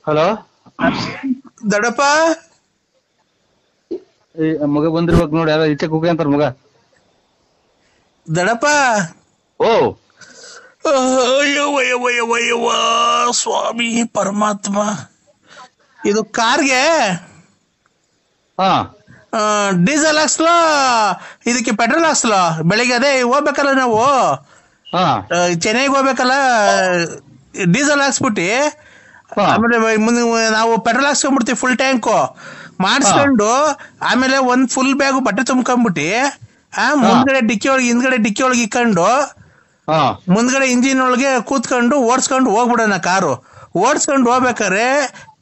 Hello ದೊಡ್ಡಪ್ಪ ಮಗ ಬಂದಿರ್ಬೇಕು ನೋಡಿ, ಯಾರ ಈಚೆ ಕುಗ್ಗಿ ಅಂತಾರ ಮಗ. ದೊಡ್ಡಪ್ಪ ಓ ಅಯ್ಯವ್ವ ಸ್ವಾಮಿ ಪರಮಾತ್ಮ. ಇದು ಕಾರ್ಗೆ ಹಾ ಡೀಸೆಲ್ ಹಾಕ್ಸ್ಲೋ ಇದಕ್ಕೆ ಪೆಟ್ರೋಲ್ ಹಾಕ್ಸ್ಲೋ? ಬೆಳಿಗ್ಗೆ ಅದೇ ಹೋಗ್ಬೇಕಲ್ಲ ನಾವು, ಹಾ ಚೆನ್ನೈಗೆ ಹೋಗ್ಬೇಕಲ್ಲ, ಡೀಸೆಲ್ ಹಾಕ್ಸ್ಬಿಟ್ಟು ಹಾ ಆಮೇಲೆ ಮುಂದೆ ನಾವು ಪೆಟ್ರೋಲ್ ಹಾಕ್ಸ್ಕೊಂಡ್ಬಿಡ್ತೀವಿ ಫುಲ್ ಟ್ಯಾಂಕು ಮಾಡಿಸ್ಕೊಂಡು, ಆಮೇಲೆ ಒಂದ್ ಫುಲ್ ಬ್ಯಾಗು ಬಟ್ಟೆ ತುಂಬ್ಕೊಂಡ್ಬಿಟ್ಟು ಮುಂದ್ಗಡೆ ಡಿಕ್ಕಿ ಒಳಗೆ ಹಿಂದ್ಗಡೆ ಡಿಕ್ಕಿ ಒಳಗೆ ಇಕ್ಕೊಂಡು ಹಾ ಮುಂದ್ಗಡೆ ಇಂಜಿನ್ ಒಳಗೆ ಕೂತ್ಕೊಂಡು ಓಡಿಸ್ಕೊಂಡು ಹೋಗ್ಬಿಡೋಣ. ಕಾರು ಓಡಿಸ್ಕೊಂಡು ಹೋಗ್ಬೇಕಾರೆ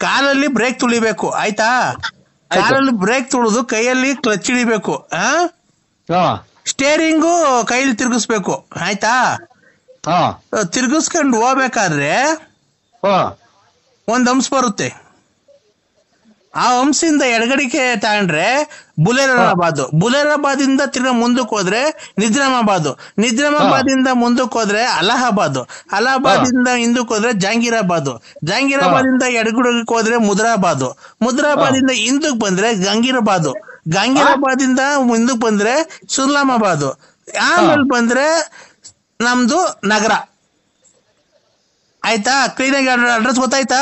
ಕಾಲಲ್ಲಿ ಬ್ರೇಕ್ ತುಳಿಬೇಕು, ಆಯ್ತಾ? ಕಾಲಲ್ಲಿ ಬ್ರೇಕ್ ತುಳಿದು ಕೈಯಲ್ಲಿ ಕ್ಲಚ್ ಹಿಡಿಬೇಕು, ಸ್ಟೇರಿಂಗು ಕೈಲಿ ತಿರ್ಗಿಸ್ಬೇಕು, ಆಯ್ತಾ? ತಿರ್ಗಿಸ್ಕೊಂಡು ಹೋಗ್ಬೇಕಾದ್ರೆ ಒಂದ್ ಹಂಸ ಬರುತ್ತೆ. ಆ ಹಂಸಿಂದ ಎಡಗಡಿಕೆ ತಗೊಂಡ್ರೆ ಬುಲೇರಾಬಾದ್ ಇಂದ ತಿರ್ಗಾ ಮುಂದಕ್ಕೆ ಹೋದ್ರೆ ನಿಜಾಮಾಬಾದ್ ಇಂದ ಮುಂದಕ್ಕೆ ಹೋದ್ರೆ ಅಲಹಾಬಾದ್ ಇಂದ ಹಿಂದಕ್ಕೆ ಹೋದ್ರೆ ಜಹಾಂಗೀರಾಬಾದ್ ಇಂದ ಎಡಗಡೆಗೆ ಹೋದ್ರೆ ಮುದ್ರಾಬಾದ್ ಇಂದ ಹಿಂದಕ್ಕೆ ಬಂದ್ರೆ ಗಂಗೀರಾಬಾದ್ ಇಂದ ಮುಂದಕ್ಕೆ ಬಂದ್ರೆ ಸುಲ್ಲಾಮಾಬಾದ್, ಆಮೇಲೆ ಬಂದ್ರೆ ನಮ್ದು ನಗರ, ಆಯ್ತಾ? ಕ್ಲೀನಾಗಿ ಅಡ್ರೆಸ್ ಗೊತ್ತಾಯ್ತಾ?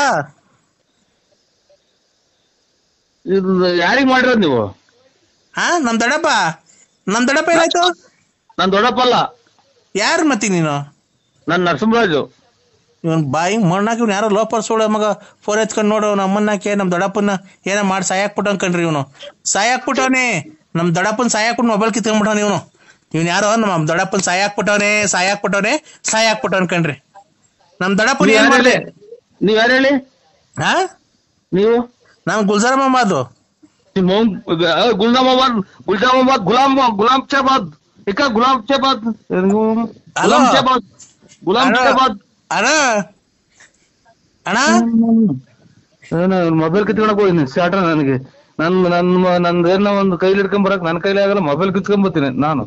ಇದು ಯಾರಿಗ್ ಮಾಡಿರೋದು ನೀವು? ನಮ್ ದೊಡ್ಡಪ್ಪ ಏನಾಯ್ತು? ನಾನ್ ದೊಡ್ಡಪ್ಪ ಅಲ್ಲ. ಯಾರು ಮತ್ತಿ ನೀನು? ನಾನ್ ನರಸಿಂಹರಾಜು. ಇವನ್ ಬಾಯಿ ಮಣ್ಣಾಕಿ ಇವ್ನು ಯಾರೋ ಲೋಪರ್ ಸೋಳ ಮಗ ಫೋನ್ ಎತ್ಕೊಂಡು ನೋಡು, ನಮ್ಮನ್ನಾಕೆ ನಮ್ ದೊಡ್ಡಪ್ಪನ ಏನೋ ಮಾಡಿ ಸಾಯಾಕ್ಬಿಟ್ಟವ್ ಕಣ್ರಿ. ಇವನು ಸಾಯಾಕ್ಬಿಟ್ಟವನೇ, ನಮ್ ದೊಡ್ಡಪ್ಪನ ಸಾಯಾಕ್ಬಿಟ್ಟು ಮೊಬೈಲ್ ಕಿತ್ಕೊಂಡ್ಬಿಟ್ಟವನ ಇವನು ಯಾರೋ ನಮ್ಮ ದೊಡ್ಡಪ್ಪನ ಸಾಯಾಕ್ಬಿಟ್ಟವನ್ ಕಣ್ರಿ. ನಮ್ ದೊಡ್ಡಪ್ಪನ ಏನ್ ಮಾಡ್ಲಿ? ನೀವ್ ಯಾರು ಹೇಳಿ? ನೀವು? ನಮ್ ಗುಲ್ಜಾರಾಮಾಬಾದ್, ಗುಲಾಮ್ ಶಾಬಾದ್. ಮೊಬೈಲ್ ಕಿತ್ಕೊಳಕ್ ಹೋಗಿನಿ ಸ್ಟಾರ್ಟರ್. ನನಗೆ ನಂದೇನೋ ಒಂದು ಕೈಲಿ ಹಿಡ್ಕೊಂಡ್ ಬರಕ್ ನನ್ ಕೈಲಿ ಆಗಲ್ಲ, ಮೊಬೈಲ್ ಕಿತ್ಕೊಂಡ್ಬರ್ತೀನಿ ನಾನು.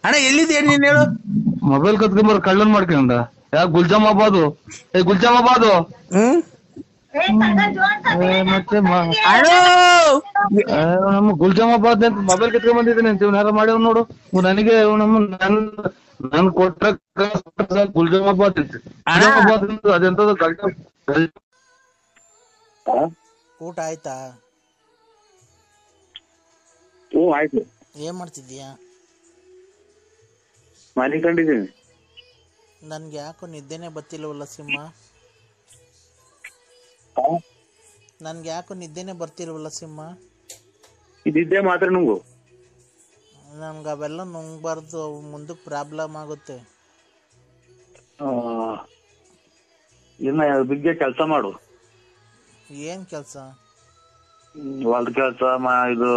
ಅಣ್ಣ ಎಲ್ಲಿದ್ಯಾ ನೀನ್ ಹೇಳು? ಮೊಬೈಲ್ ಕತ್ಕೊಂಬರ್ ಕಳ್ಳನ್ ಮಾಡ್ಕೊಂಡ. ಯಾ ಗುಲ್ಜಾಮಾಬಾದು ಮತ್ತೆ ನಮ್ಮ ಗುಲ್ಜಾಮಾಬಾದ್ ಅಂತ ಮೊಬೈಲ್ ಕಿತ್ಕೊಂಡ್ ಬಂದಿದ್ದೀನಿ ಅಂತ ಯಾರು ಮಾಡ್ಯಾವ ನೋಡು. ನನಗೆ ನನ್ ಕೊಟ್ಟ ಗುಲ್ಜಾಮಾಬಾದ್ ಅದೆಂತದ್ದು ಊಟ ಆಯ್ತಾ? ಆಯ್ತು. ಏನ್ ಮಾಡ್ತಿದ್ದೀಯಾ? ಮಲಿಕೊಂಡಿದ್ದೀನಿ. ನನ್ಗೆ ಯಾಕೋ ನಿದ್ದೆನೆ ಬರ್ತಿಲ್ವಲ್ಲ ಸಿಂಹ. ಇದ್ದಿದ್ದೆ ಮಾತ್ರ ನುಂಗು. ನಮ್ಗೆ ಅವೆಲ್ಲ ನುಂಗ್ಬಾರ್ದು, ಮುಂದಕ್ಕೆ ಪ್ರಾಬ್ಲಮ್ ಆಗುತ್ತೆ. ಇನ್ನ ಬಿಗ್ಗೆ ಕೆಲಸ ಮಾಡು. ಏನ್ ಕೆಲಸ? ಹೊಲ್ದ ಕೆಲಸ, ಇದು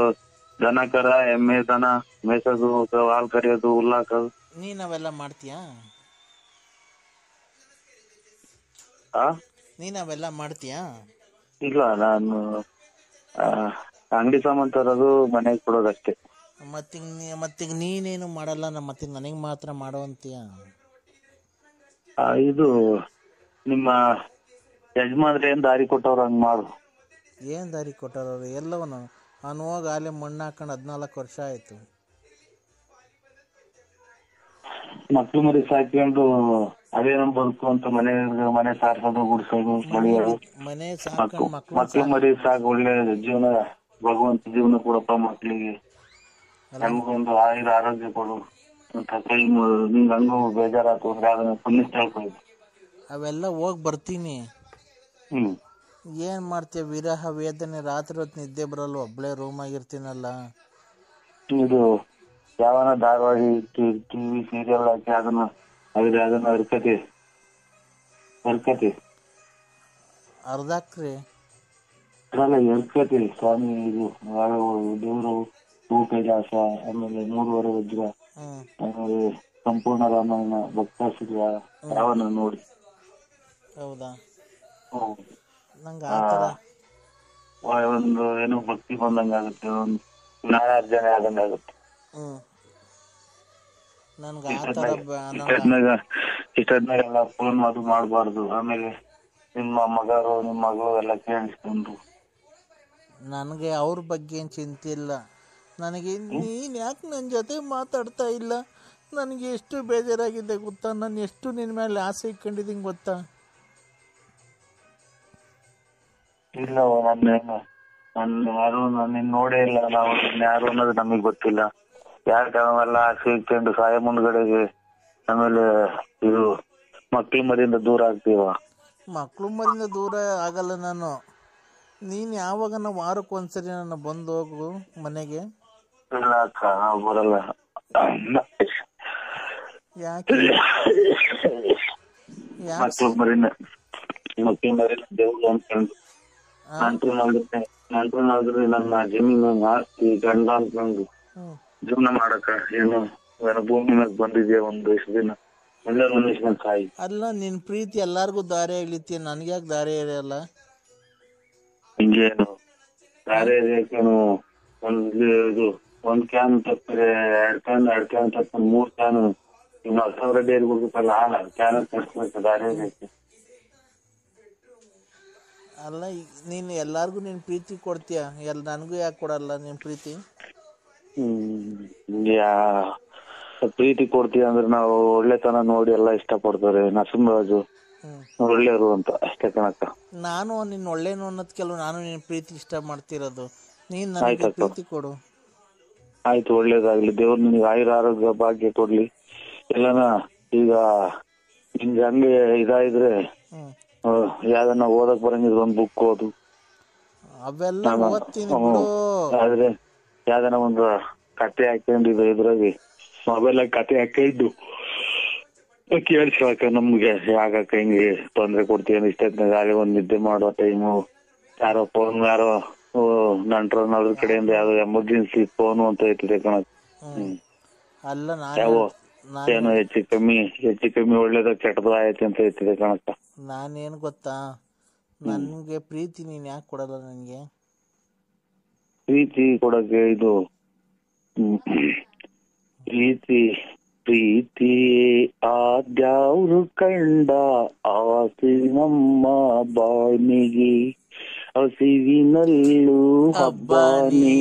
ದನ ಕರ ಎಮ್ಮೆ ದನ ಮೇಸೋದು, ಹಾಲ್ ಕರಿಯೋದು, ಹುಲ್ಲಾಕೋದು. ನೀನ್ ಅವೆಲ್ಲ ಮಾಡ್ತೀಯಾ? ಇಲ್ಲ, ನಾನು ಅಂಗಡಿ ಸಾಮಾನ್ ತರೋದು, ಮನೆಗೆ ಕೊಡೋದಷ್ಟೇ. ಮತ್ತೀಗ ನೀನೇನು ಮಾಡಲ್ಲ, ಮತ್ತೆ ನನಗೆ ಮಾತ್ರ ಮಾಡುವಂತೀಯ? ಇದು ನಿಮ್ಮ ಯಜಮಾನ್ರೆ ಏನ್ ದಾರಿ ಕೊಟ್ಟವ್ರ ಹಂಗ್ ಮಾಡು. ಏನ್ ದಾರಿ ಕೊಟ್ಟವ್ರು? ಎಲ್ಲವನು ಅವ್ನು ಹೋಗಿ ಅಲ್ಲೇ ಮಣ್ಣು ಹಾಕೊಂಡು 14 ವರ್ಷ ಆಯ್ತು. ಮಕ್ಳು ಮರಿ ಸಾಕೊಂಡು ಅದೇ ನಮ್ ಬದುಕು ಅಂತ ಮನೆ ಸಾರ್ಸೋದು, ಗುಡ್ಸೋದು, ಮಳೆಯೋದು. ಮಕ್ಳು ಮರಿ ಸಾಕು, ಒಳ್ಳೆ ಜೀವನ, ಭಗವಂತ ಜೀವನ ಕೊಡಪ್ಪ ಮಕ್ಳಿಗೆ, ನಮ್ಗೊಂದು ಆರೋಗ್ಯ ಕೊಡು ಅಂತ ಕೈ ನಿಂಗ್ ಹಂಗು ಬೇಜಾರಾತು ಅಂದ್ರೆ ಅದನ್ನ ಪುಣ್ಯ ಹೇಳ್ಕೊಳ್ಳಿ. ಅವೆಲ್ಲ ಹೋಗಿ ಬರ್ತೀನಿ. ಏನ್ ಮಾಡ್ತೀಯ? ವಿರಹ ವೇದನೆ, ರಾತ್ರಿ ಹೊತ್ತು ನಿದ್ದೆ ಬರಲ್ಲ, ಒಬ್ಳೆ ರೂಮ್ ಆಗಿರ್ತೀನಲ್ಲ. ಇದು ಯಾವನ ಧಾರವಾಹಿ, ಟಿವಿ ಸೀರಿಯಲ್ ಹಾಕಿ ಅದನ್ನ ಅರ್ಕತಿ ಅರ್ಧಾಕ್ರಿ ಅದ್ರಲ್ಲ ಎರ್ಕತಿ. ಸ್ವಾಮಿ ಇದು ದೇವರು, ಹೂ ಕೈಲಾಸ, ಆಮೇಲೆ 3 ವಜ್ರ, ಆಮೇಲೆ ಸಂಪೂರ್ಣ ರಾಮಾಯಣ, ಭಕ್ತಾಸುರ, ಯಾವನ ನೋಡಿ. ಹೌದಾ? ಒಂದು ಏನೋ ಭಕ್ತಿ ಬಂದಂಗಾಗುತ್ತೆ, ಒಂದು ಜ್ಞಾನಾರ್ಜನೆ ಆದಂಗಾಗುತ್ತೆ. ನನ್ಗೆ ಆ ತರ ಇಷ್ಟದ್ನಾಗೆಲ್ಲ ಫೋನ್ ಅದು ಮಾಡ್ಬಾರ್ದು. ಆಮೇಲೆ ನಿಮ್ಮ ಮಗರು ನಿಮ್ಮ ಮಗಳು ಎಲ್ಲ ಕೇಳಿಸ್ಕೊಂಡು ನನಗೆ ಅವ್ರ ಬಗ್ಗೆ ಏನು ಚಿಂತೆ ಇಲ್ಲ. ನನಗೆ ನೀನು ಯಾಕೆ ನನ್ನ ಜೊತೆ ಮಾತಾಡ್ತಾ ಇಲ್ಲ? ನನಗೆ ಎಷ್ಟು ಬೇಜಾರಾಗಿದೆ ಗೊತ್ತಾ? ನಾನು ಎಷ್ಟು ನಿನ್ನ ಮೇಲೆ ಆಸೆ ಇಟ್ಕೊಂಡಿದ್ದೀನಿ ಗೊತ್ತಾ? ಇಲ್ಲ, ನನ್ನ ಯಾರು ನಿನ್ನ ನೋಡೇ ಇಲ್ಲ. ನಾವು ಯಾರು ಅನ್ನೋದು ನಮಗ್ ಗೊತ್ತಿಲ್ಲ. ಯಾಕೆ ನಾವೆಲ್ಲ ಆಸೆ ಇಟ್ಕೊಂಡು ಸಾಯ ಮುಂದ್ಗಡೆಗೆ ಆಮೇಲೆ ಇದು ಮಕ್ಳ ಮರಿಯಿಂದ ದೂರ ಆಗ್ತೀವ? ಮಕ್ಕಳು ಮರಿಂದ ದೂರ ಆಗಲ್ಲ ನಾನು. ನೀನು ಯಾವಾಗ ವಾರಕ್ಕೆ ಒಂದ್ಸರಿ ನನ್ನ ಬಂದು ಹೋಗು ಮನೆಗೆ. ಇಲ್ಲ ಅಕ್ಕ, ನಾವು ಬರಲ್ಲ. ಯಾಕೆ ಮಕ್ಳ ಮರಿನ ದೇವ್ರು ಅನ್ಕೊಂಡು ನಂಟ್ರನಾದ್ರೆ ನನ್ನ ಜಮೀನು ಆಸ್ತಿ ಗಂಡ ಅನ್ಕೊಂಡು ಜೀವನ ಮಾಡಕ ಏನು ಭೂಮಿ ಮೇಲೆ ಬಂದಿದ್ಯಾ ಒಂದ್ ದಿನ ಎಲ್ಲರ ಮನುಷ್ಯನ ಕಾಯಿ. ಅಲ್ಲ, ನಿನ್ ಪ್ರೀತಿ ಎಲ್ಲಾರ್ಗು ದಾರಿ ಆಗ್ಲಿತ್ತಿ, ನನ್ಗ್ಯಾಕೆ ದಾರಿ ಇರಲ್ಲ? ಹಿಂಗೇನು ದಾರಿ ರೇಖೆನು ಒಂದ್ ಕ್ಯಾನ್ ತಪ್ಪರೆ ಎರಡ್ ಕ್ಯಾನ್ ತಪ್ಪ 3 ಕ್ಯಾನ್ ಇನ್ನು 10,000 ಡೇರಿ ಹೋಗ್ಬೇಕಲ್ಲ, ಹಾಲ ಕ್ಯಾನ್ ತರಿಸ್ಬೇಕು ದಾರಿ ರೇಖೆ. ಅಲ್ಲ, ನೀನು ಎಲ್ಲಾರ್ಗು ನಿನ್ ಪ್ರೀತಿ ಕೊಡ್ತೀಯ, ನನಗೂ ಯಾಕೆ ಕೊಡಲ್ಲ ನಿನ್ ಪ್ರೀತಿ? ಪ್ರೀತಿ ಕೊಡ್ತೀಯ ಅಂದ್ರೆ ನಾವು ಒಳ್ಳೆತನ ನೋಡಿ ಎಲ್ಲ ಇಷ್ಟಪಡ್ತಾರೆ. ನರಸಿಂಹರಾಜು ಒಳ್ಳೆಯವರು ಅಂತ ಅಷ್ಟೇ ಕಣಕ್ಕ. ನಾನು ನಿನ್ನ ಒಳ್ಳೇನು ಅನ್ನೋದ್ ಕೆಲವು ನಾನು ನಿನ್ ಪ್ರೀತಿ ಇಷ್ಟ ಮಾಡ್ತಿರೋದು. ನೀನ್ ನನಗೆ ಪ್ರೀತಿ ಕೊಡು. ಆಯ್ತು, ಒಳ್ಳೇದಾಗ್ಲಿ. ದೇವ್ರು ನಿನಗೆ ಆಯುರ ಆರೋಗ್ಯ ಭಾಗ್ಯ ಕೊಡ್ಲಿ. ಎಲ್ಲನ ಈಗ ನಿಮ್ಗೆ ಹಂಗೆ ಇದಾಯಿದ್ರೆ ಯಾವ್ದನ್ನ ಓದಕ್ ಬರಂಗಿದ್ರೆ ಒಂದ್ ಬುಕ್ ಓದು. ಅವೆಲ್ಲ ಓದ್ತೀನಿ ಬಿಡು. ಆದ್ರೆ ಯಾವ್ದನ ಒಂದು ಕತೆ ಹಾಕೊಂಡಿದ್ದು ಇದ್ರಾಗಿ ಮೊಬೈಲ್ ಕತೆ ಹಾಕಿದ್ದು ಕೇಳಿಸ್ಕೊಳಕ ನಮ್ಗೆ ಯಾಕಕ್ಕ ಹಿಂಗೆ ತೊಂದ್ರೆ ಕೊಡ್ತೀವಿ ಇಷ್ಟ ಗಾಳಿ ಒಂದ್ ನಿದ್ದೆ ಮಾಡೋ ಟೈಮು ಯಾರೋ ಫೋನ್ ಯಾರೋ ನಂಟ್ರನ್ನೋದ್ರ ಕಡೆಯಿಂದ ಯಾವ್ದೋ ಎಮರ್ಜೆನ್ಸಿ ಫೋನು ಅಂತ ಇರ್ತದೆ ಕಣಕ್. ಯಾವ ಏನೋ ಹೆಚ್ಚು ಕಮ್ಮಿ ಒಳ್ಳೇದ ಕೆಟ್ಟದ ಆಯ್ತು ಅಂತ ಇರ್ತದೆ ಕಣಕ್ಕ. ನಾನೇನ್ ಗೊತ್ತಾ, ನನ್ಗೆ ಪ್ರೀತಿ ನೀನ್ ಯಾಕೆ ಕೊಡಲ್ಲ? ನನ್ಗೆ ಪ್ರೀತಿ ಕೊಡಕ್ಕೆ ಇದು ಪ್ರೀತಿ ಆದ್ಯಾವ್ರು ಕಂಡ ಆಸೆ ನಮ್ಮ ಬಾಳ್ಮೆಗೆ ಹಸಿವಿನಲ್ಲೂ ಹಬ್ಬಾನೆ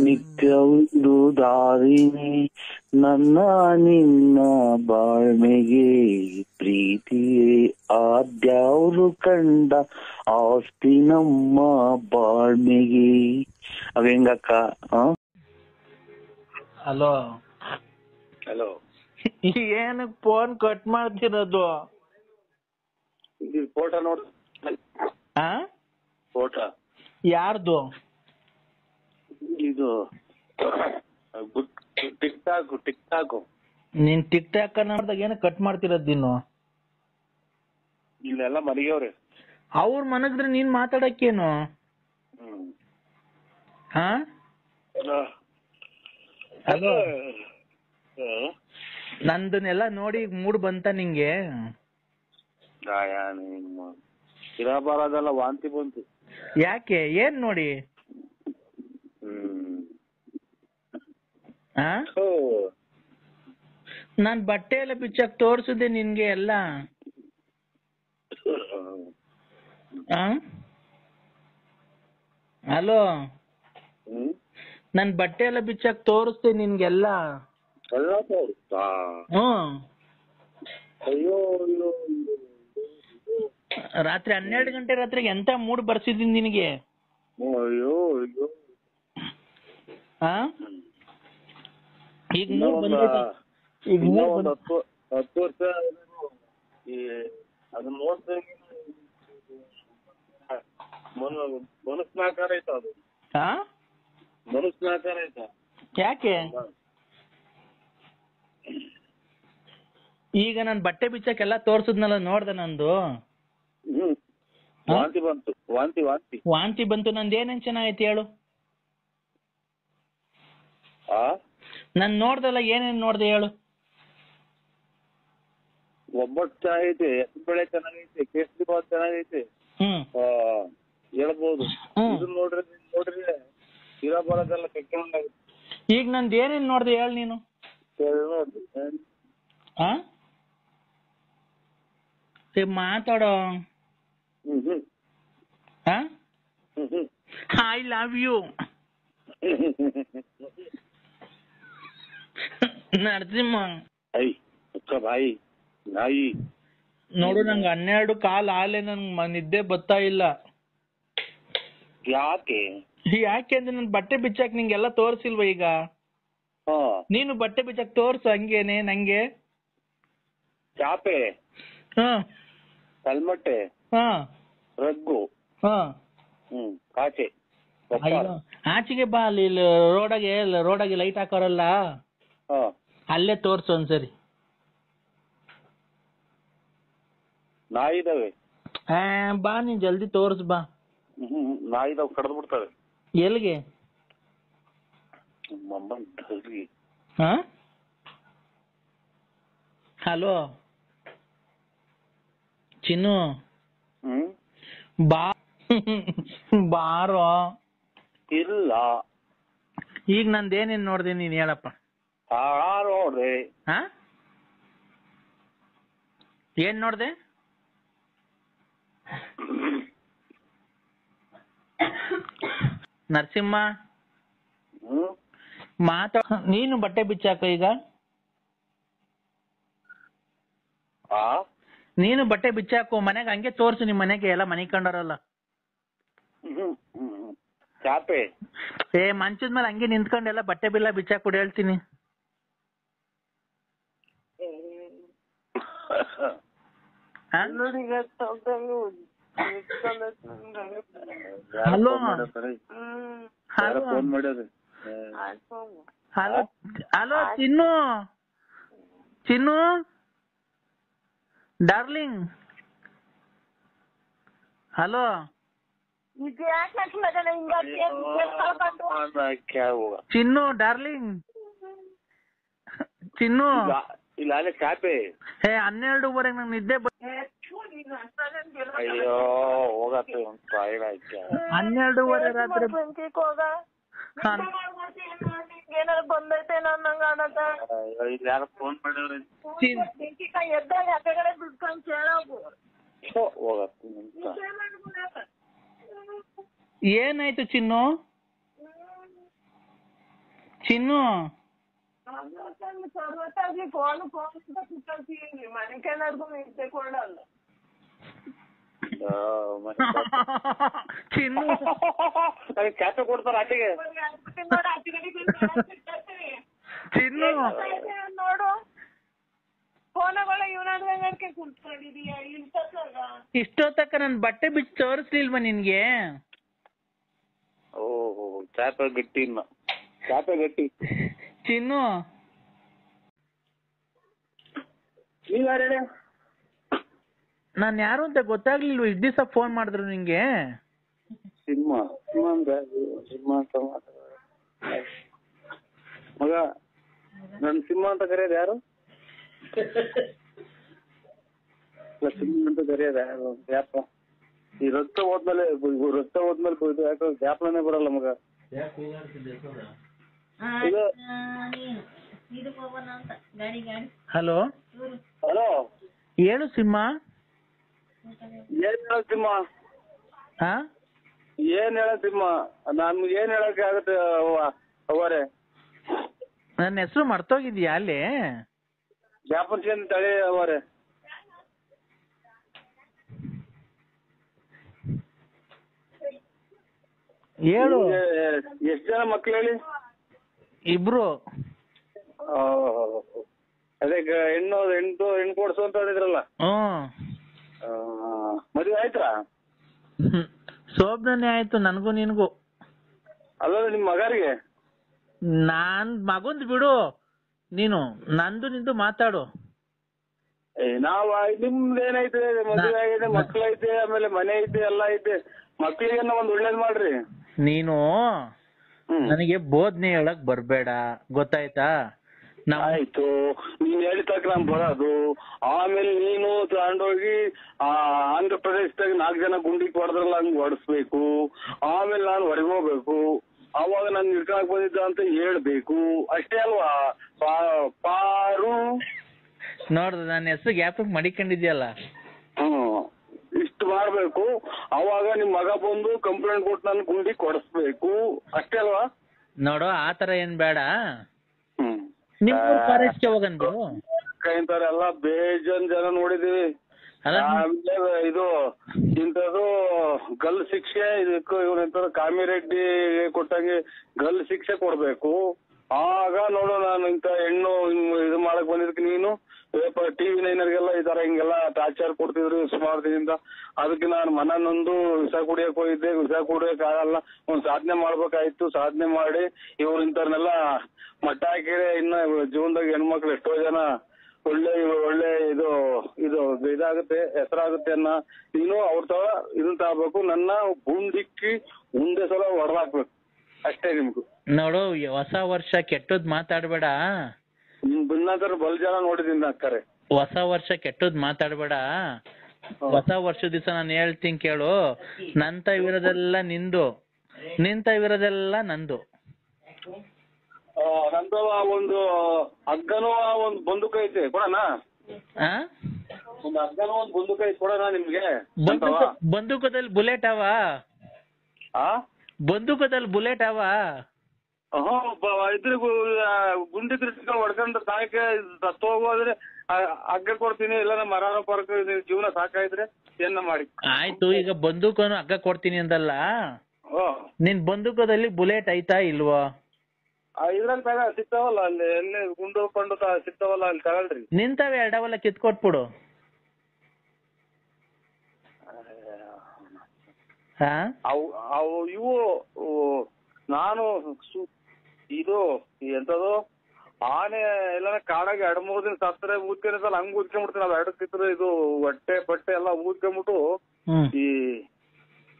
ನಿತ್ಯ ಒಂದು ದಾರಿನಿ ನನ್ನ ನಿನ್ನ ಬಾಳ್ಮೆಗೆ ಪ್ರೀತಿ ಆದ್ಯಾವ್ರು ಕಂಡ ಆಸ್ತಿ ನಮ್ಮ ಬಾಳ್ಮೆಗೆ. ಅವ ಹೆಂಗಕ್ಕ? ಹಲೋ ಹಲೋ, ಏನಕ್ಕೆ ಫೋನ್ ಕಟ್ ಮಾಡ್ತಿರೋದು? ಫೋಟೋ ನೋಡ್. ಫೋಟೋ ಯಾರ್ದು? ಇದು ಟಿಕ್ ಟಾಕ್. ನೀನ್ ಟಿಕ್ ಟಾಕ್ ನೋಡ್ದಾಗ ಏನ ಕಟ್ ಮಾಡ್ತಿರೋದ್ ನೀನು? ಇಲ್ಲೆಲ್ಲ ಮರಿಗವ್ರೆ. ಅವ್ರ ಮನಗಿದ್ರೆ ನೀನ್ ಮಾತಾಡಕ್ಕೇನು? ಹಲೋ, ನಂದನ್ನೆಲ್ಲ ನೋಡಿ ಮೂಡ್ ಬಂತ ನಿಂಗೆ? ಇರಬಾರದೆಲ್ಲ ವಾಂತಿ ಬಂತು. ಯಾಕೆ? ಏನ್ ನೋಡಿ? ನಾನ್ ಬಟ್ಟೆ ಎಲ್ಲ ಬಿಚ್ಚಾಕ್ ತೋರ್ಸಿದೆ ನಿನ್ಗೆ ಎಲ್ಲ. ಹಲೋ, ನನ್ ಬಟ್ಟೆ ಎಲ್ಲ ಬಿಚ್ಚಾಕ್ ತೋರಿಸ್ದೆ ನಿನ್ಗೆಲ್ಲ. ರಾತ್ರಿ 12 ಗಂಟೆ ರಾತ್ರಿಗೆ ಎಂತ ಮೂಡ್ ಬರ್ಸಿದೀನಿ ನಿನಗೆ? ಈಗ ಒಂದು 10 ವರ್ಷ ಅದನ್ನ ನೋಡ್ತಾ ಮನಸ್ನಾಕಾರ ಆಯ್ತು. ಅದು ಮನಸ್ನಾಕಾರ ಆಯ್ತಾ? ಯಾಕೆ? ಈಗ ನಾನ್ ಬಟ್ಟೆ ಬಿಚ್ಚಕ್ಕೆಲ್ಲ ತೋರ್ಸುದ್ನಲ್ಲ, ನೋಡ್ದೆ ನಂದು? ವಾಂತಿ ಬಂತು. ವಾಂತಿ ಬಂತು. ನಂದು ಏನೇನ್ ಚೆನ್ನಾಗೈತಿ ಹೇಳು? ನಾನ್ ನೋಡ್ದಲ್ಲ, ಏನೇನ್ ನೋಡ್ದೆ ಹೇಳು? ಒಬ್ಬಟ್ಟು ಚೆನ್ನಾಗೈತೆ, ಹೆಸರು ಬೇಳೆ ಚೆನ್ನಾಗೈತೆ, ಕೇಸರಿ ಬಾತ್ ಚೆನ್ನಾಗೈತೆ, ಹೇಳ್ಬೋದು. ಇದನ್ನ ನೋಡ್ರಿ ಇರ ಬರೋದೆಲ್ಲ ಕೆಟ್ಟೊಂಡಾಗುತ್ತೆ. ಈಗ ನಂದು ಏನೇನ್ ನೋಡ್ದೆ ಹೇಳ ನೀನು. ಮಾತಾಡೋ. I love you. ನರಸಿಂಹ ಭಾಯಿ ನಾಯಿ ನೋಡು, ನಂಗೆ 12 ಕಾಲ್ ಆಲೆ, ನನ್ಗೆ ನಿದ್ದೆ ಬರ್ತಾ ಇಲ್ಲ. ಯಾಕೆ ಅಂದ್ರೆ ನನ್ ಬಟ್ಟೆ ಬಿಚ್ಚಾಕ್ ನಿಂಗೆಲ್ಲ ತೋರ್ಸಿಲ್ವ ಈಗ? ನೀನು ಬಟ್ಟೆ ಬಿಚ್ಚಾಕ್ ತೋರ್ಸು ಹಂಗೇನೆ ನಂಗೆ. ಚಾಪೆ, ಕಲ್ಮಟ್ಟೆ, ರಗ್ಗು, ಕಾಚೆ. ಆಚೆಗೆ ಬಾ, ಅಲ್ಲಿ ರೋಡಾಗೆ ಲೈಟ್ ಹಾಕೋರಲ್ಲ, ಅಲ್ಲೇ ತೋರ್ಸು ಒಂದ್ಸರಿ. ನಾಯಿದಾವೆ. ಬಾ ನೀನ್ ಜಲ್ದಿ ತೋರ್ಸ್ ಬಾ. ನಾಯಿದಾವ್ ಕಡ್ದು ಬಿಡ್ತವೆ. ಎಲ್ಲಿಗೆ? ಹಲೋ ಚಿನ್ನು, ಬಾ ಬಾರೋ. ಇಲ್ಲ, ಈಗ ನಂದೇನೇನ್ ನೋಡ್ದೆ ನೀನ್ ಹೇಳಪ್ಪ. ನೋಡ್ರಿ. ಏನ್ ನೋಡ್ದೆ? ನರಸಿಂಹ ನೀನು ಬಟ್ಟೆ ಬಿಚ್ಚಾಕ ಈಗ. ನೀನು ಬಟ್ಟೆ ಬಿಚ್ಚಾಕು ಮನೆಗೆ, ಹಂಗೆ ತೋರ್ಸು ನಿಮ್ ಮನೆಗೆ ಎಲ್ಲ ಮನೆ ಕಂಡಾರಲ್ಲ. ಚಾಪೆ ಮಂಚದ ಮೇಲೆ ಹಂಗೆ ನಿಂತ್ಕೊಂಡೆಲ್ಲ ಬಟ್ಟೆ ಬಿಲ್ಲ ಬಿಚ್ಚಾಕ್ ಕೊಡಿ ಹೇಳ್ತೀನಿ. ಹಲೋ ಹಲೋ ಹಲೋ ಚಿನ್ನು, ಚಿನ್ನು ಡಾರ್ಲಿಂಗ್. ಹಲೋ ಚಿನ್ನು ಡಾರ್ಲಿಂಗ್. ಚಿನ್ನು ಇಲ್ಲ ಚಾಪೆ. 12:15 ನಂಗೆ ನಿದ್ದೆ. ಅಯ್ಯೋ ಹೋಗತ್ತೆ 12:15 ರಾತ್ರಿ ಏನಾದ್ರು ಬಂದೈತೆ ನಂಗೆ ಅನ್ನತ್ತ. ಯಾರ ಫೋನ್ ಮಾಡಿದ್ರೆ ಎದ್ದಾಗ ಆ ಕಡೆ ಬಿಟ್ಕೊಂಡು ಕೇಳೋಗು. ಏನಾಯ್ತು ಚಿನ್ನು? ಚಿನ್ನು ಸರ್ವತ್ತಾಗಿ ಫೋನ್ ಕುತ್ಕೊಳ್ತೀನಿ, ಮನೆಕೇನಾದ್ರು ನಿಂತೆ ಕೊಡಲ್ಲ. ಚಿನ್ನು ಚಾಪೆ ಕೊಡ್ತಾರ ಆಟಿಗೆ. ಚಿನ್ನು ನೋಡು ಫೋನಗಳ ಇವನಾದ್ಕೆ ಕುತ್ಕೊಂಡಿದೀಯ ಇಷ್ಟೊತ್ತಕ್ಕ ನನ್ ಬಟ್ಟೆ ಬಿಚ್ಚಿ ತೋರಿಸ್ಲಿಲ್ವಾ ನಿನ್ಗೆ? ಓಹೋ ಚಾಪೆ ಗಟ್ಟಿ, ಚಾಪೆ ಗಟ್ಟಿ. ಚಿನ್ನು ನಾನ್ ಯಾರು ಅಂತ ಗೊತ್ತಾಗ್ಲಿಲ್ವ? ಇಷ್ಟ್ ದಿವಸ ಫೋನ್ ಮಾಡಿದ್ರು ನಿಂಗೆ. ಸಿಂಹ ಅಂತ ಮಗ, ನನ್ ಸಿಂಹ ಅಂತ ಕರೆಯೋದು ಯಾರು? ಸಿಂಹ ಅಂತ ಕರೆಯೋದು ಯಾರು? ಯಾಪ ಈ ರಕ್ತ ಹೋದ್ಮೇಲೆ ಯಾಕೆ ವ್ಯಾಪನೇ ಬರಲ್ಲ ಮಗ. ಹಲೋ ಹಲೋ ಹೇಳು ಸಿಂಹ. ಏನ್ ಹೇಳ ಸಿಂಹ? ಏನ್ ಹೇಳ ಸಿಂಹ? ನಮ್ಗೆ ಏನ್ ಹೇಳಕ್ಕೆ ಆಗತ್ತೆ ಅವರೇ? ನನ್ನ ಹೆಸರು ಮರ್ತೋಗಿದ್ಯಾ ಅಲ್ಲಿ? ಜಾಪನ್ ತಳಿ ಅವರೇ. ಹೇಳು. ಎಷ್ಟ್ ಜನ ಮಕ್ಳು ಹೇಳಿ? 2. ಅದೇ ಹೆಣ್ಣು ಕೊಡ್ಸು ಅಂತ ಹೇಳಿದ್ರಲ್ಲ. ಮದುವೆ ಆಯ್ತಾ? ಶೋಭನೆ ಆಯ್ತು ನನಗೂ ನಿನ್ಗೂ. ಅಲ್ಲ ನಿಮ್ ಮಗರಿಗೆ? ನಾನ್ ಮಗಂದ್ ಬಿಡು, ನೀನು ನಂದು ನಿಂದು ಮಾತಾಡು. ನಾವ್ ನಿಮ್ದು ಏನೈತೆ? ಮದುವೆ ಆಗಿದೆ, ಮಕ್ಳೈತೆ, ಆಮೇಲೆ ಮನೆ ಐತೆ, ಎಲ್ಲ ಐತೆ. ಮಕ್ಳಿಗೆ ಒಂದ್ ಒಳ್ಳೇದ್ ಮಾಡ್ರಿ. ನೀನು ನನಗೆ ಬೋಧನೆ ಹೇಳಕ್ ಬರ್ಬೇಡ, ಗೊತ್ತಾಯ್ತಾ? ಆಯ್ತು, ನೀನ್ ಹೇಳಿತಕ್ಕ ನಾನ್ ಬರೋದು. ಆಮೇಲೆ ನೀನು ತಗೊಂಡೋಗಿ ಆಂಧ್ರ ಪ್ರದೇಶದಾಗ 4 ಜನ ಗುಂಡಿಗೆ ಹೊಡೆದ್ರಲ್ಲ, ಹಂಗ್ ಹೊಡಿಸ್ಬೇಕು. ಆಮೇಲೆ ನಾನು ಹೊರಗೋಗ್ಬೇಕು. ಅವಾಗ ನಾನು ಹಿಡ್ಕೊಳಕ್ ಬಂದಿದ್ದ ಅಂತ ಹೇಳ್ಬೇಕು ಅಷ್ಟೇ ಅಲ್ವಾ? ಪಾರು ನೋಡ್ದ ನನ್ನ ಹೆಸರು ಗ್ಯಾಪಿಗೆ ಮಡಿಕೊಂಡಿದ್ಯಲ್ಲ. ಇಷ್ಟು ಮಾಡ್ಬೇಕು. ಅವಾಗ ನಿಮ್ ಮಗ ಬಂದು ಕಂಪ್ಲೇಂಟ್ ಕೊಟ್ಟು ನನ್ ಗುಂಡಿ ಕೊಡಿಸ್ಬೇಕು ಅಷ್ಟೇ ಅಲ್ವಾ? ನೋಡು ಆತರ ಏನ್ ಬೇಡ. ನಿಮ್ ಫಾರೆಸ್ಟ್ ಹೋಗನ್ ಬಿಡು. ಇಂಥವ್ರ ಎಲ್ಲ ಬೇಜನ್ ಜನ ನೋಡಿದೀವಿ. ಇದು ಇಂಥದ್ದು ಗಲ್ ಶಿಕ್ಷೆ ಇದಕ್ಕೂ ಇವ್ರ ಕಾಮಿರೆಡ್ಡಿ ಕೊಟ್ಟಂಗೆ ಗಲ್ ಶಿಕ್ಷೆ ಕೊಡ್ಬೇಕು. ಆಗ ನೋಡು ನಾನು ಇಂಥ ಹೆಣ್ಣು ಇದು ಮಾಡಕ್ ಬಂದಿದ್ದಕ್ಕೆ ನೀನು TV 9 ಈ ತರ ಹಿಂಗೆಲ್ಲ ಟಾರ್ಚರ್ ಕೊಡ್ತಿದ್ರು ಸುಮಾರು ದಿನದಿಂದ. ಅದಕ್ಕೆ ನಾನು ಮನನೊಂದು ವಿಷ ಕುಡಿಯಕ್ ಹೋಗಿದ್ದೆ. ವಿಷ ಕುಡಿಯಕ್ ಆಗಲ್ಲ, ಒಂದ್ ಸಾಧನೆ ಮಾಡ್ಬೇಕಾಯ್ತು. ಸಾಧನೆ ಮಾಡಿ ಇವ್ರು ಇಂಥವ್ರನ್ನೆಲ್ಲ ಮಟ್ಟ ಹಾಕಿದ್ರೆ ಇನ್ನ ಜೀವನದಾಗ ಹೆಣ್ಮಕ್ಳು ಎಷ್ಟೋ ಜನ ಒಳ್ಳೆ ಇದಾಗುತ್ತೆ, ಹೆಸರಾಗುತ್ತೆ ಅನ್ನ ನೀನು ಅವ್ರ ತರ ಇದನ್ ತಗೋಬೇಕು. ನನ್ನ ಗುಂಡಿಕ್ಕಿ ಮುಂದೆ ಸಲ ಹೊಡೆದಾಕ್ಬೇಕು ಅಷ್ಟೇ ನಿಮ್ಗೂ. ನೋಡು ಹೊಸ ವರ್ಷ ಕೆಟ್ಟದ್ ಮಾತಾಡ್ಬೇಡ. ನಿಮ್ ಬಿನ್ನಾದ್ರ ಬಲ್ ಜನ ನೋಡಿದೀನಿ ಅಕ್ಕರೆ. ಹೊಸ ವರ್ಷ ಕೆಟ್ಟದ್ ಮಾತಾಡ್ಬೇಡ. ಹೊಸ ವರ್ಷ ದಿವಸ ನಾನು ಹೇಳ್ತೀನಿ ಕೇಳು. ನಂತವಿರೋದೆಲ್ಲ ನಿಂದು, ನಿಂತವಿರೋದೆಲ್ಲ ನಂದು. ನಂದು ಒಂದು ಹಗ್ಗನೂ ಒಂದು ಬಂದೂಕ ಐತೆ ಕೊಡೋಣ. ಒಂದು ಹಗ್ಗನೂ ಒಂದು ಬಂದೂಕ ಐತೆ ಕೊಡೋಣ ನಿಮ್ಗೆ. ಬಂದೂಕದಲ್ಲಿ ಬುಲೆಟ್ ಅವ? ಬಂದೂಕದಲ್ಲಿ ಬುಲೆಟ್ ಅವ? ಇದ್ರ ಗುಂಡಿ ತಿರ್ಸ್ಕೊಂಡು ಹೊಡ್ಕೊಂಡು ಸಾಯಕ್ಕೆ ಹೋಗೋದ್ರೆ ಹಗ್ಗ ಕೊಡ್ತೀನಿ. ಇಲ್ಲ ನಮ್ಮ ಮರಾನ ಪರಕ ಜೀವನ ಸಾಕಾಯ್ದ್ರೆ ಏನ ಮಾಡಿ. ಆಯ್ತು, ಈಗ ಬಂದೂಕನು ಹಗ್ಗ ಕೊಡ್ತೀನಿ ಅಂದಲ್ಲ, ನಿನ್ ಬಂದೂಕದಲ್ಲಿ ಬುಲೆಟ್ ಐತಾ ಇಲ್ವಾ? ಇದ್ರಲ್ಲಿ ಸಿಗ್ತಾವಲ್ಲ, ಅಲ್ಲಿ ಎಲ್ಲಿ ಗುಂಡು ಕೊಂಡು ಸಿಗ್ತಾವಲ್ಲ, ಅಲ್ಲಿ ತಗೊಳ್ರಿ. ನಿಂತವೆ ಎರಡವಲ್ಲ ಕಿತ್ಕೊಟ್ಬಿಡು. ಅವು ಇವು ನಾನು ಇದು ಎಂತದು ಆನೆ ಎಲ್ಲ ಕಾಡಾಗ 2-3 ದಿನ ಸತ್ತರೆ ಊದ್ಕೊಂಡಿರ್ತಲ್ಲ, ಹಂಗ್ ಊದ್ಕೊಂಡ್ಬಿಡ್ತೀನಿ. ಅವ್ ಎರಡು ಕಿತ್ತರೆ ಇದು ಹೊಟ್ಟೆ ಪಟ್ಟೆ ಎಲ್ಲ ಊದ್ಕೊಂಡ್ಬಿಟ್ಟು ಈ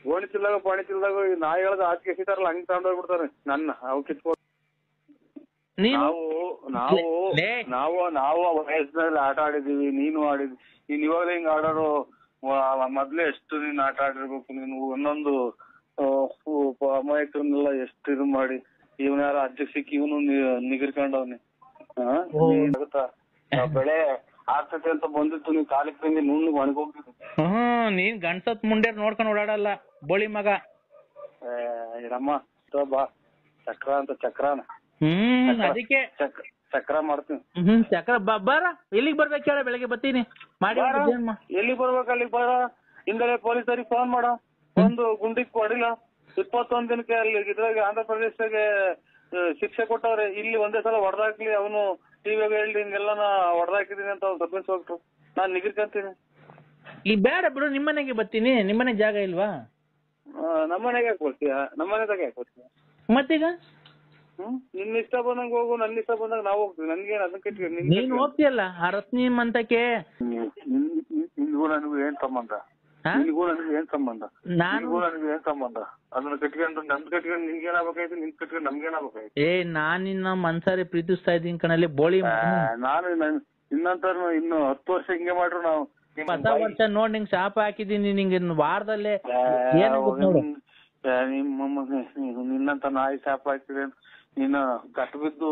ಗೋಣಿ ಚಿಲ್ದಾಗ ಪಾಣಿ ಚಿಲ್ದಾಗ ಈ ನಾಯಿಗಳದ ಆಚೆ ಸಿಗ್ತಾರಲ್ಲ ಹಂಗ್ ತಗೊಂಡೋಗ್ಬಿಡ್ತಾರೆ ನನ್ನ. ಅವು ಕಿತ್ಕೊಂಡು ನಾವು ವಯಸ್ಸಿನಲ್ಲಿ ಆಟ ಆಡಿದೀವಿ, ನೀನು ಆಡಿದ್ವಿ. ನೀನ್ ಇವಾಗ ಹಿಂಗ್ ಆಡೋರು ಮೊದ್ಲೇ ಎಷ್ಟು ನೀನ್ ಆಟ ಆಡಿರ್ಬೇಕು. ನೀನು ಒಂದೊಂದು ಅಮಾಯಕರನ್ನೆಲ್ಲ ಎಷ್ಟು ಇದು ಮಾಡಿ ಇವನ್ ಯಾರ ಅಜ್ಜ ಸಿಕ್ಕಿ ಇವನು ನಿಗಿರ್ಕೊಂಡವ್ನಿ. ಆಗುತ್ತಾ ಬೆಳೆ ಆಗ್ತೈತೆ ಅಂತ ಬಂದಿತ್ತು, ನೀವ್ ಕಾಲಿಗೆ ತಂಗಿ ನುಣ್ಣಗ್ ಒಣಗೋಗ್ತಿದ್ದೆ. ನೀನ್ ಗಂಡ್ಸತ್ ಮುಂಡೆ ನೋಡ್ಕೊಂಡ್ ಓಡಾಡಲ್ಲ ಬೋಳಿ ಮಗ. ಇರಮ್ಮ ಬಾ ಚಕ್ರ ಅಂತ ಚಕ್ರಾನ. ಅದಕ್ಕೆ ಚಕ್ರ ಮಾಡ್ತೀನಿ. ಚಕ್ರ ಬಾರ ಎಲ್ಲಿಗ್ ಬರ್ಬೇಕು ಹೇಳ, ಬೆಳಗ್ಗೆ ಬರ್ತೀನಿ. ಎಲ್ಲಿಗ್ ಬರ್ಬೇಕು ಅಲ್ಲಿಗ್ ಬರ. ಹಿಂದೆ ಪೊಲೀಸರಿಗೆ ಫೋನ್ ಮಾಡ. ಒಂದು ಗುಂಡಿಗೆ ಕೊಡಿಲ್ಲ 21 ದಿನಕ್ಕೆ ಅಲ್ಲಿ ಇದ್ರಾಗ ಆಂಧ್ರ ಪ್ರದೇಶದಾಗೆ ಶಿಕ್ಷೆ ಕೊಟ್ಟವ್ರೆ. ಇಲ್ಲಿ ಒಂದೇ ಸಲ ಹೊಡೆದಾಕ್ಲಿ ಅವನು ಟಿವಿಯಾಗ ಹೇಳಿ ಹಿಂಗೆಲ್ಲ ಹೊಡೆದಾಕಿದೀನಿ ಅಂತ ಅವ್ನು ಸರ್ಪಂಚ್ ಹೋಗ್ತು. ನಾನ್ ನಿಗಿರ್ಕಂತೀನಿ. ಈಗ ಬೇಡ ಬಿಡು, ನಿಮ್ಮನೆಗೆ ಬರ್ತೀನಿ. ನಿಮ್ಮನೆ ಜಾಗ ಇಲ್ವಾ? ನಮ್ಮನೆಗೆ ಯಾಕೆ ಬರ್ತೀಯ? ನಮ್ಮನೆದಾಗ ಯಾಕೆ ಬರ್ತೀಯ? ಮತ್ತೀಗ ನಿನ್ನ ಇಷ್ಟ ಬಂದಂಗ ಹೋಗು, ನನ್ನ ಇಷ್ಟ ಬಂದಾಗ ನಾವು ಹೋಗ್ತೀವಿ. ನನ್ಗೇನ್ ಅದನ್ನ ಕಟ್ಟಿ ನೀನ್ ಹೋಗ್ತೀಯಲ್ಲ ಆ ರತ್ನಿ ಮಂತಕ್ಕೆ. ನಿನ್ಗೂ ನನಗೂ ಏನ್ ಸಂಬಂಧ? ನಿನ್ಗೂ ನನಗೂ ಏನ್ ಸಂಬಂಧ? ನಿನ್ಗೂ ನನಗೂ ಏನ್ ಸಂಬಂಧ? ಅದನ್ನ ಕಟ್ಕೊಂಡು ನಮ್ದು ಕಟ್ಕೊಂಡು ನಿನ್ಗೇನಾಗಬೇಕಾಯ್ತು, ನಿನ್ ಕಟ್ಕೊಂಡು ನಮ್ಗೇನಾಗಬೇಕಾಯ್ತು? ನಾನ್ ನಿನ್ನ ಮನ್ಸಾರಿ ಪ್ರೀತಿಸ್ತಾ ಇದ್ದೀನಿ ಕಣಲ್ಲಿ ಬೋಳಿ. ನಾನು ಇನ್ನಂತ ಇನ್ನು 10 ವರ್ಷ ಹಿಂಗೆ ಮಾಡ್ರು ನಾವು. ಹೊಸ ವರ್ಷ ನೋಡ್ ನಿಂಗ್ ಶಾಪ ಹಾಕಿದೀನಿ. ನಿಂಗೆ ವಾರದಲ್ಲೇ ನಿನ್ನಂತ ನಾಯಿ ಶಾಪ ಹಾಕಿದೆ. ನೀನು ಕಟ್ಟು ಬಿದ್ದು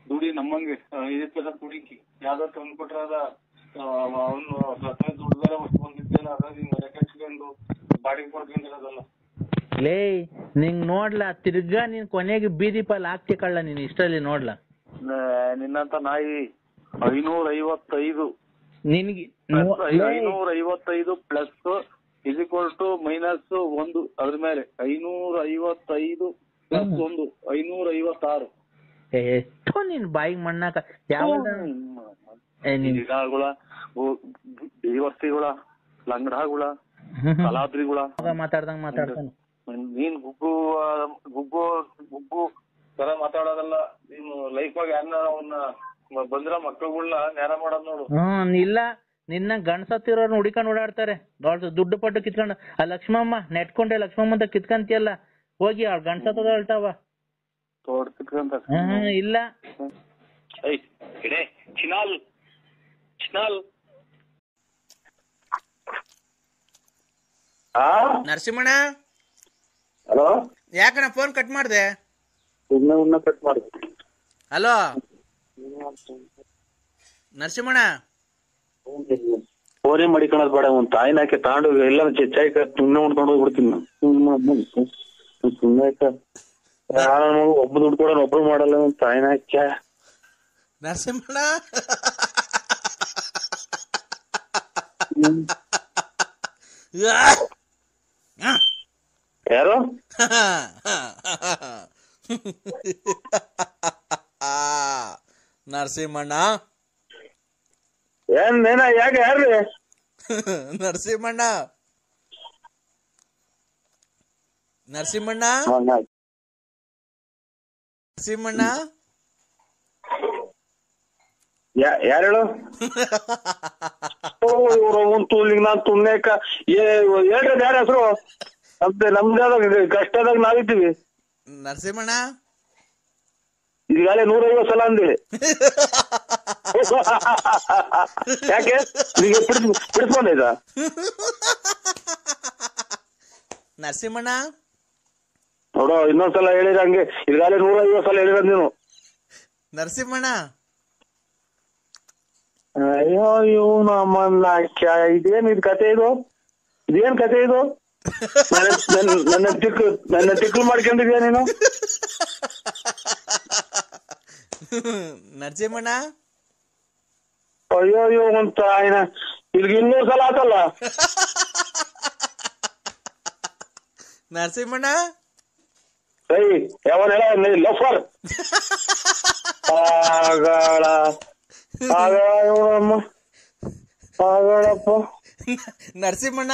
ದುಡಿ ನಮ್ಮಂಗೆ 5 ದುಡಿಕಿ ಯಾವ್ದೋ ತಂದ್ಕೊಟ್ರ ಅವನು ದುಡ್ದಾರ ಬಂದಿದ್ದೇನೆ. ಅದಾಗ ಮನೆ ಕಟ್ಕೊಂಡು ಬಾಡಿಗೆ ಕೊಡ್ಕೊಂಡಿರೋದಲ್ಲ. ಲೇ ನಿಂಗ್ ನೋಡ್ಲಾ ತಿರ್ಗಾ ನೀನ್ ಕೊನೆಗೆ ಬೀದಿ ಪಾಲ್ ಹಾಕ್ತಿ ಕಳ್ಳ. ನೀನ್ ಇಷ್ಟರಲ್ಲಿ ನೋಡ್ಲಾ ನಿನ್ನಂತ ನಾಯಿ 555 ನಿನ್ಗೆ 555 ಪ್ಲಸ್ -1 ಅದ್ರ ಮೇಲೆ 555 ಪ್ಲಸ್ 1 556. ಎಷ್ಟು ನಿನ್ ಬಾಯಿಗೆ ಮಣ್ಣಾಕ ಯಾವ ಗಿಡಗಳ ದೇವರ್ತಿಗಳ ಲಂಗಡಗಳ ಕಲಾದ್ರಿಗಳ ಮಾತಾಡ್ದಂಗ್ ಮಾತಾಡ್ತಾನೆ. ನೀನ್ ಗುಗ್ಗು ತರ ಮಾತಾಡೋದಲ್ಲ. ನೀನು ಲೈಫ್ ಆಗಿ ಯಾರನ್ನ ಅವನ್ನ ಬಂದ್ರ ಮಕ್ಕಳುಗಳನ್ನ ನೇರ ಮಾಡೋದ್ ನೋಡು. ಇಲ್ಲ ನಿನ್ನ ಗಂಡ್ಸತ್ತಿರೋರ್ನ ಹುಡಿಕೊಂಡ್ ಓಡಾಡ್ತಾರೆ. ದುಡ್ಡು ಪಟ್ಟು ಕಿತ್ಕೊಂಡು ಆ ಲಕ್ಷ್ಮಮ್ಮ ನೆಟ್ಕೊಂಡೆ ಲಕ್ಷ್ಮಮ್ಮ ಅಂತ ಕಿತ್ಕಂತಿಯಲ್ಲ, ಹೋಗಿ ಅವ್ಳ ಗಂಡ್ಸತ್ತದ ಹೇಳ್ತಾವ. ತೋಡ್ ಕಿತ್ಕೊಂತ ಇಲ್ಲ ಚಿನಾಲ್ ನರಸಿಂಹಣ್ಣ, ಹಲೋ, ಯಾಕಣ್ಣ ಫೋನ್ ಕಟ್ ಮಾಡ್ದೆ? ಸುಮ್ಮನೆ ಕಟ್ ಮಾಡಿ. ಹಲೋ ನರಸಿಂಹಣ್ಣ, ಫೋನೇ ಮಾಡಿಕೊಳ್ಳೋದು ಬೇಡ. ಒಂದ್ ತಾಯಿನ ಹಾಕಿ ತಾಂಡು ಎಲ್ಲ ಚೆಚ್ಚಾಯಿ ಸುಮ್ಮನೆ ಉಣ್ಕೊಂಡು ಹೋಗ್ಬಿಡ್ತೀನಿ ನಾನು. ಸುಮ್ಮನೆ ಒಬ್ಬ ದುಡ್ಡು ಕೊಡೋಣ, ಒಬ್ರು ಮಾಡಲ್ಲ. ಒಂದ್ ತಾಯಿನ ಹಾಕ್ಯ ನರಸಿಂಹಣ್ಣ ಯಾರು ನರಸಿಂಹಣ್ಣ ಏನ ಯಾಕೆ ಯಾರ್ರಿ ನರಸಿಂಹಣ್ಣ ನರಸಿಂಹಣ್ಣ ನರಸಿಂಹಣ್ಣ ಯಾರು ಹೇಳು? ನಾನ್ ತುಣ್ಣೇಕ ಹೇಳ್ರಿ ಯಾರ ಹೆಸರು? ನಮ್ದಾದಾಗ ಕಷ್ಟದಾಗ ನಾವಿದ್ದೀವಿ. ನರಸಿಂಹಣ್ಣ ಈಗಾಗಲೇ 150 ಸಲ ಅಂದೇಳಿ. ಯಾಕೆ ಬಿಡಿಸ್ಕೊಂಡೈತ? ನರಸಿಂಹಣ್ಣ ನೋಡೋ, ಇನ್ನೊಂದ್ಸಲ ಹೇಳಿರ ಹಂಗೆ. ಈಗಾಗಲೇ 150 ಸಲ ಹೇಳಿರ ನೀನು. ನರಸಿಂಹಣ್ಣ ಅಯ್ಯೋ ನಮ್ಮನ್ನ ಇದೇನ್ ಇದು ಕತೆ? ಇದೇನ್ ಕತೆ ಇದು? ನನ್ನ ತಿಕ್ಲು ಮಾಡ್ಕೊಂಡಿದ್ಯಾ ನೀನು? ನರಸಿಂಹಣ್ಣ ಅಯ್ಯೋ ಅಂತ ಆಯ್ನ ಇಲ್ಲಿಗೆ 200 ಸಲ ಆತಲ್ಲ. ನರಸಿಂಹಣ್ಣ ಸೈ ಯಾವನ್ ಹೇಳ ಲಫರ್ ಆಗಳಪ್ಪ. ನರಸಿಂಹಣ್ಣ